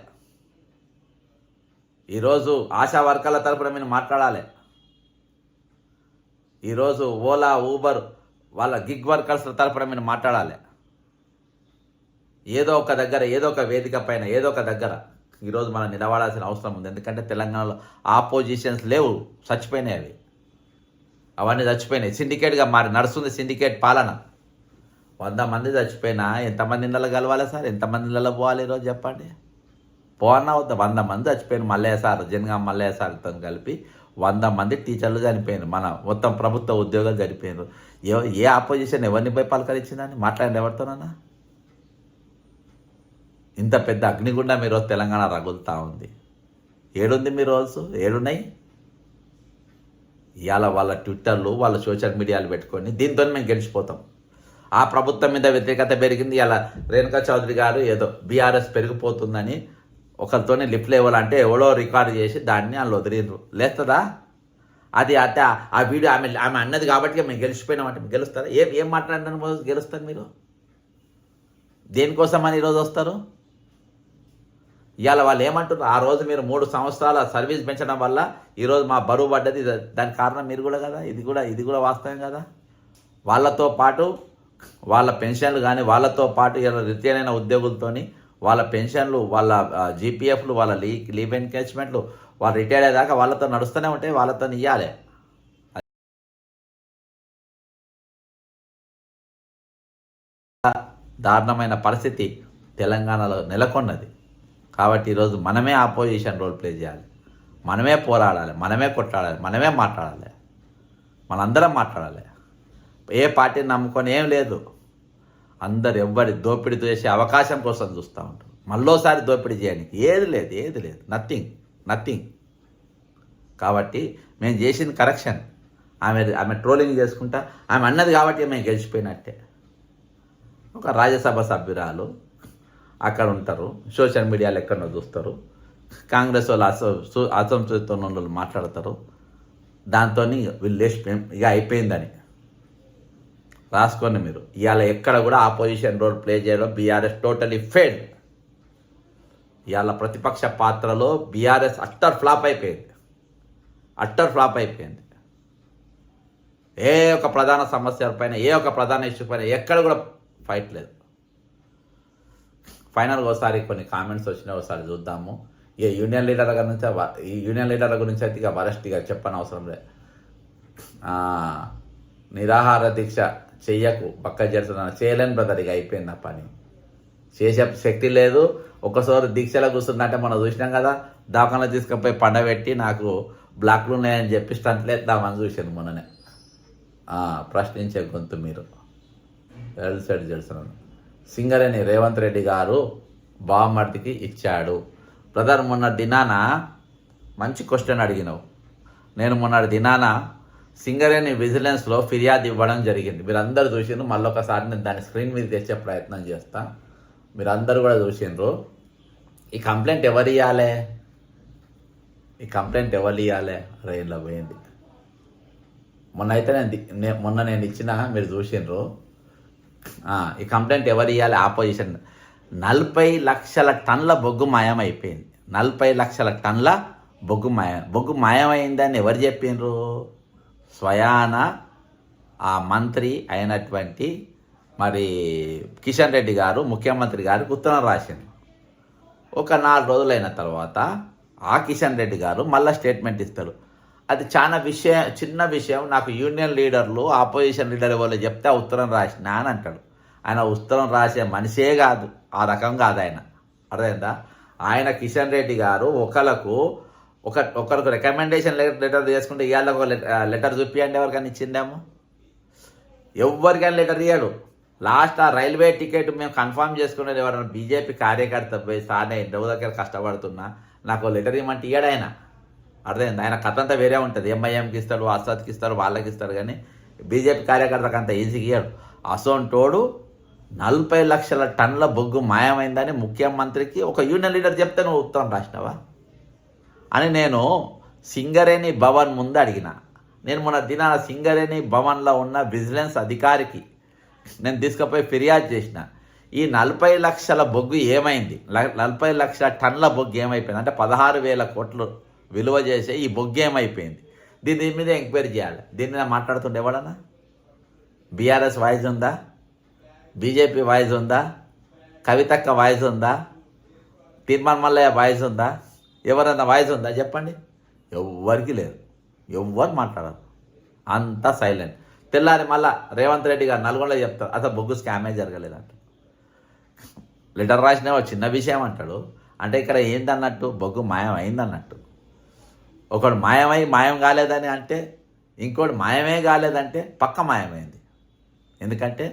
ఈరోజు ఆశా వర్కర్ల తరపున మీరు మాట్లాడాలి, ఈరోజు ఓలా ఊబర్ వాళ్ళ గిగ్ వర్కర్స్ తరపున మీరు మాట్లాడాలి. ఏదో ఒక దగ్గర, ఏదో ఒక వేదిక పైన, ఏదో ఒక దగ్గర ఈరోజు మనం నిలబడాల్సిన అవసరం ఉంది. ఎందుకంటే తెలంగాణలో ఆపోజిషన్స్ లేవు, చచ్చిపోయినాయి. అవన్నీ చచ్చిపోయినాయి. సిండికేట్గా నడుస్తుంది సిండికేట్ పాలన. 100 మంది చచ్చిపోయినా ఎంతమంది ఇళ్ళలో కలవాలి సార్? ఎంతమంది ఇళ్ళలో పోవాలి ఈరోజు చెప్పండి? పోన్నా వద్ద 100 మంది చచ్చిపోయిన మల్లయ్య సార్, జనగాం మల్లయ్య సార్తో కలిపి 100 మంది టీచర్లు చనిపోయినారు, మన మొత్తం ప్రభుత్వ ఉద్యోగాలు చనిపోయినారు. ఏ ఆపోజిషన్ ఎవరిని పోయి పలకరించిందని మాట్లాడండి ఎవరితోనన్నా? ఇంత పెద్ద అగ్నిగుండం ఈరోజు తెలంగాణ రగులుతూ ఉంది. ఏడుంది మీ రోజు? ఏడున్నాయి? ఇవాళ వాళ్ళ ట్విట్టర్లు, వాళ్ళ సోషల్ మీడియాలు పెట్టుకొని దీంతో మేము గెలిచిపోతాం, ఆ ప్రభుత్వం మీద వ్యతిరేకత పెరిగింది. ఇలా రేణుకా చౌదరి గారు ఏదో బీఆర్ఎస్ పెరిగిపోతుందని ఒకరితోనే లిఫ్ట్ ఇవ్వాలంటే ఎవడో రికార్డు చేసి దాన్ని వాళ్ళు వదిలిండ్రు. లేస్తుందా అది? అంటే ఆ వీడియో ఆమె అన్నది కాబట్టి మేము గెలిచిపోయినామంటే మీరు గెలుస్తారా? ఏం మాట్లాడిన గెలుస్తారు మీరు? దేనికోసం అని ఈరోజు వస్తారు? ఇవాళ వాళ్ళు ఏమంటారు? ఆ రోజు మీరు 3 సంవత్సరాల సర్వీస్ పెంచడం వల్ల ఈరోజు మా బరువు పడ్డది, దానికి కారణం మీరు కూడా కదా. ఇది కూడా వాస్తవం కదా. వాళ్ళతో పాటు వాళ్ళ పెన్షన్లు కానీ, వాళ్ళతో పాటు ఇలా రిటైర్ అయిన ఉద్యోగులతోని వాళ్ళ పెన్షన్లు, వాళ్ళ జీపీఎఫ్లు, వాళ్ళ లీవ్ ఎన్కేజ్మెంట్లు, వాళ్ళు రిటైర్ అయ్యేదాకా వాళ్ళతో నడుస్తూనే ఉంటాయి, వాళ్ళతో ఇవ్వాలి. దారుణమైన పరిస్థితి తెలంగాణలో నెలకొన్నది. కాబట్టి ఈరోజు మనమే ఆపోజిషన్ రోల్ ప్లే చేయాలి, మనమే పోరాడాలి, మనమే కొట్లాడాలి, మనమే మాట్లాడాలి, మనందరం మాట్లాడాలి. ఏ పార్టీని నమ్ముకొని ఏం లేదు. అందరు ఎవ్వరి దోపిడీ చేసే అవకాశం కోసం చూస్తూ ఉంటారు. మళ్ళోసారి దోపిడీ చేయడానికి ఏది లేదు, నథింగ్. కాబట్టి మేము చేసింది కరెక్షన్. ఆమె ట్రోలింగ్ చేసుకుంటా ఆమె అన్నది కాబట్టి మేము గెలిచిపోయినట్టే. ఒక రాజ్యసభ సభ్యురాలు అక్కడ ఉంటారు, సోషల్ మీడియాలో ఎక్కడో చూస్తారు, కాంగ్రెస్ వాళ్ళు అసంతృప్తితో వాళ్ళు మాట్లాడతారు, దాంతో వీళ్ళు లేచిపోయి ఇక అయిపోయిందని రాసుకోండి మీరు. ఇవాళ ఎక్కడ కూడా ఆపోజిషన్ రోల్ ప్లే చేయడం బీఆర్ఎస్ టోటలీ ఫెయిల్డ్. ఇవాళ ప్రతిపక్ష పాత్రలో బీఆర్ఎస్ అట్టర్ ఫ్లాప్ అయిపోయింది. ఏ ఒక ప్రధాన సమస్య పైన, ఏ ఒక ప్రధాన ఇష్యూ పైన ఎక్కడ కూడా ఫైట్ లేదు. ఫైనల్గా ఒకసారి కొన్ని కామెంట్స్ వచ్చినాయి, ఒకసారి చూద్దాము. ఈ యూనియన్ లీడర్ల గురించి అయితే ఇక వరస్ట్గా చెప్పని అవసరం లేదు. నిరాహార దీక్ష చెయ్యకు, పక్క చేస్తున్నాను, చేయలేని బ్రదర్, ఇక అయిపోయింది ఆ పని, చేసే శక్తి లేదు. ఒకసారి దీక్షలో కూర్చుందంటే మనం చూసినాం కదా, దాఖలా తీసుకుపోయి పండబెట్టి నాకు బ్లాక్లు ఉన్నాయని చెప్పి స్టంట్లేద్దామని చూసాను మొన్ననే. ప్రశ్నించే గొంతు మీరు సైడ్ చేస్తున్నాను. సింగరేణి రేవంత్ రెడ్డి గారు బావమర్దికి ఇచ్చాడు. బ్రదర్, మొన్న దినాన మంచి క్వశ్చన్ అడిగినావు. నేను మొన్నటి దినాన సింగరేణి విజిలెన్స్లో ఫిర్యాదు ఇవ్వడం జరిగింది. మీరందరూ చూసిండ్రు. మళ్ళొకసారి నేను దాన్ని స్క్రీన్ మీద తెచ్చే ప్రయత్నం చేస్తా. మీరందరూ కూడా చూసిండ్రు. ఈ కంప్లైంట్ ఎవరు ఇవ్వాలి? రైల్లో పోయింది. మొన్న నేను ఇచ్చిన, మీరు చూసిండ్రు. ఈ కంప్లైంట్ ఎవరు ఇవ్వాలి? ఆపోజిషన్. 40 లక్షల టన్నుల బొగ్గు మాయమైపోయింది. 40 లక్షల టన్నుల బొగ్గు మాయమైందని ఎవరు చెప్పిండ్రు? స్వయాన ఆ మంత్రి అయినటువంటి మరి కిషన్ రెడ్డి గారు ముఖ్యమంత్రి గారికి ఉత్తరం రాసిండు. ఒక 4 రోజులైన తర్వాత ఆ కిషన్ రెడ్డి గారు మళ్ళీ స్టేట్మెంట్ ఇస్తారు. అది చాలా చిన్న విషయం, నాకు యూనియన్ లీడర్లు ఆపోజిషన్ లీడర్ వాళ్ళు చెప్తే ఆ ఉత్తరం రాసినా అని అంటాడు. ఆయన ఉత్తరం రాసే మనిషే కాదు, ఆ రకం కాదు ఆయన. అర్థమైందా? ఆయన కిషన్ రెడ్డి గారు ఒకరికి రికమెండేషన్ లెటర్ చేసుకుంటే ఇవాళ ఒక లెటర్ చూపించండి, ఎవరికైనా ఇచ్చిందేమో? ఎవరికైనా లెటర్ ఇయ్యాడు. లాస్ట్ ఆ రైల్వే టికెట్ మేము కన్ఫర్మ్ చేసుకునేది ఎవరైనా బీజేపీ కార్యకర్త పోయి, సార్ నేను ఇంటి దగ్గర కష్టపడుతున్నా, నాకు లెటర్ ఇవ్వమంటే ఇయ్యాడు ఆయన. అర్థమైంది? ఆయన కథ అంతా వేరే ఉంటుంది. ఎంఐఎంకి ఇస్తాడు, అసద్కి ఇస్తాడు, వాళ్ళకి ఇస్తాడు, కానీ బీజేపీ కార్యకర్తలకు అంత ఈజీగా ఇయ్యాడు. అసోంటోడు 40 లక్షల టన్నుల బొగ్గు మాయమైందని ముఖ్యమంత్రికి ఒక యూనియన్ లీడర్ చెప్తే నువ్వు ఉత్తరం రాసినావా అని నేను సింగరేణి భవన్ ముందు అడిగిన. నేను మొన్న దినాన సింగరేణి భవన్లో ఉన్న విజిలెన్స్ అధికారికి నేను తీసుకుపోయి ఫిర్యాదు చేసిన. ఈ 40 లక్షల బొగ్గు ఏమైంది? 40 లక్షల టన్నుల బొగ్గు ఏమైపోయింది అంటే 16,000 కోట్లు విలువ చేసే ఈ బొగ్గు ఏమైపోయింది? దీని మీద ఎంక్వైరీ చేయాలి. దీని మీద మాట్లాడుతుండే ఎవడన్నా? బీఆర్ఎస్ వాయిస్ ఉందా? బీజేపీ వాయిస్ ఉందా? కవితక్క వాయిస్ ఉందా? తీర్మాన్ మల్లయ్య వాయిస్ ఉందా? ఎవరన్నా వాయిస్ ఉందా చెప్పండి? ఎవ్వరికి లేదు. ఎవ్వరు మాట్లాడరు, అంతా సైలెంట్. తెల్లారి మళ్ళా రేవంత్ రెడ్డి గారు నల్గొండలో చెప్తారు అసలు బొగ్గు స్కామే జరగలేదంట. లెటర్ రాసిన చిన్న విషయం అంటాడు. అంటే ఇక్కడ ఏందన్నట్టు? బొగ్గు మాయం అయిందన్నట్టు. ఒకడు మాయం కాలేదని అంటే, ఇంకోటి మాయమే కాలేదంటే పక్క మాయమైంది. ఎందుకంటే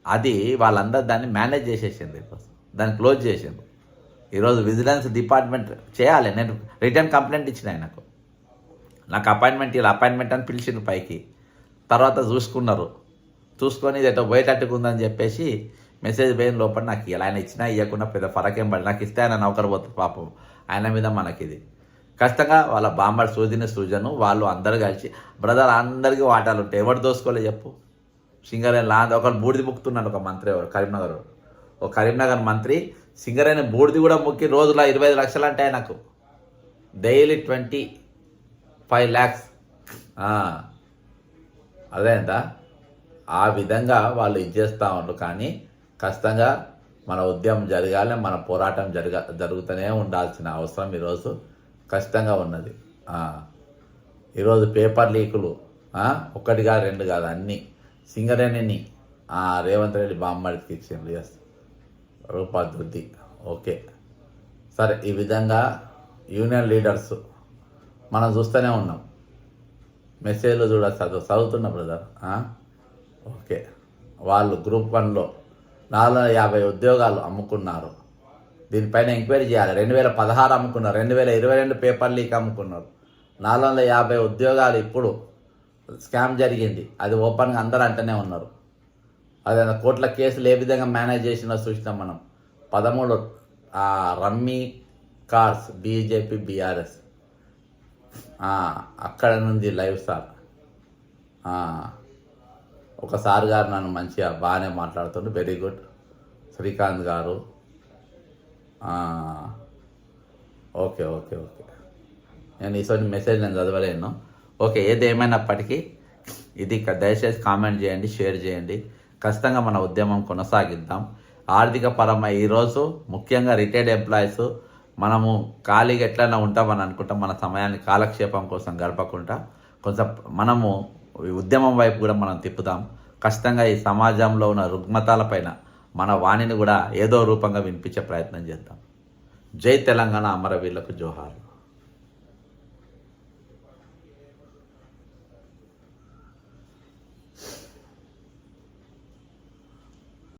అది వాళ్ళందరూ దాన్ని మేనేజ్ చేసేసింది, దాన్ని క్లోజ్ చేసింది. ఈరోజు విజిలెన్స్ డిపార్ట్మెంట్ చేయాలి. నేను రిటర్న్ కంప్లైంట్ ఇచ్చిన ఆయనకు, నాకు అపాయింట్మెంట్ అని పిలిచిండు పైకి. తర్వాత చూసుకొని ఇది ఎటో పోయేటట్టుకుందని చెప్పేసి మెసేజ్ పోయిన లోపల నాకు ఇలా ఆయన ఇచ్చినా ఇవ్వకుండా పెద్ద ఫరకేం పడి, నాకు ఇస్తే ఆయన నౌకరు పోతుంది పాపం, ఆయన మీద మనకి ఇది కష్టంగా. వాళ్ళ బాంబర్ సూజను వాళ్ళు అందరూ కలిసి బ్రదర్ అందరికీ వాటాలు ఉంటాయి. ఎవరు దోసుకోలే చెప్పు? సింగరేణి ఒకరు బూడిది ముక్కుతున్నాడు, ఒక మంత్రి ఎవరు కరీంనగర్ మంత్రి సింగరేణి బూడిది కూడా ముక్కి రోజుల 25 లక్షలు అంటే నాకు డైలీ 25 lakhs. అదేందా? ఆ విధంగా వాళ్ళు ఇచ్చేస్తూ ఉండరు. కానీ ఖచ్చితంగా మన ఉద్యమం జరగాలి, మన పోరాటం జరుగుతూనే ఉండాల్సిన అవసరం ఈరోజు ఖచ్చితంగా ఉన్నది. ఈరోజు పేపర్ లీకులు 1 కాదు 2 కాదు అన్నీ సింగరేణిని రేవంత్ రెడ్డి బామ్మడికి ఇచ్చింది. ఎస్, పద్ధతి ఓకే సరే. ఈ విధంగా యూనియన్ లీడర్స్ మనం చూస్తూనే ఉన్నాం. మెసేజ్లు చదువుతున్నా బ్రదర్. ఓకే, వాళ్ళు గ్రూప్ 1లో 450 ఉద్యోగాలు అమ్ముకున్నారు. దీనిపైన ఎంక్వైరీ చేయాలి. 2016 అమ్ముకున్నారు, 2022 పేపర్ లీక్ అమ్ముకున్నారు. 450 ఉద్యోగాలు ఇప్పుడు స్కామ్ జరిగింది. అది ఓపెన్గా అందరూ అంటూనే ఉన్నారు. అదే కోట్ల కేసులు ఏ విధంగా మేనేజ్ చేసినా చూసినాం మనం. 13 రమ్మీ కార్స్, బీజేపీ బీఆర్ఎస్, అక్కడ నుండి లైవ్ సార్ ఒక సార్ గారు నన్ను మంచిగా బాగానే మాట్లాడుతుండ్రు. వెరీ గుడ్ శ్రీకాంత్ గారు. ఓకే ఓకే ఓకే నేను ఈసారి మెసేజ్ నేను చదవలేను. ఓకే, ఏది ఏమైనప్పటికీ ఇది దయచేసి కామెంట్ చేయండి, షేర్ చేయండి. ఖచ్చితంగా మన ఉద్యమం కొనసాగిద్దాం. ఆర్థిక పరమైన ఈరోజు ముఖ్యంగా రిటైర్డ్ ఎంప్లాయీస్ మనము ఖాళీగా ఎట్లయినా ఉంటామని అనుకుంటాం. మన సమయాన్ని కాలక్షేపం కోసం గడపకుండా కొంచెం మనము ఉద్యమం వైపు కూడా మనం తిప్పుదాం. ఖచ్చితంగా ఈ సమాజంలో ఉన్న రుగ్మతాలపైన మన వాణిని కూడా ఏదో రూపంగా వినిపించే ప్రయత్నం చేద్దాం. జై తెలంగాణ, అమరవీరులకు జోహార్.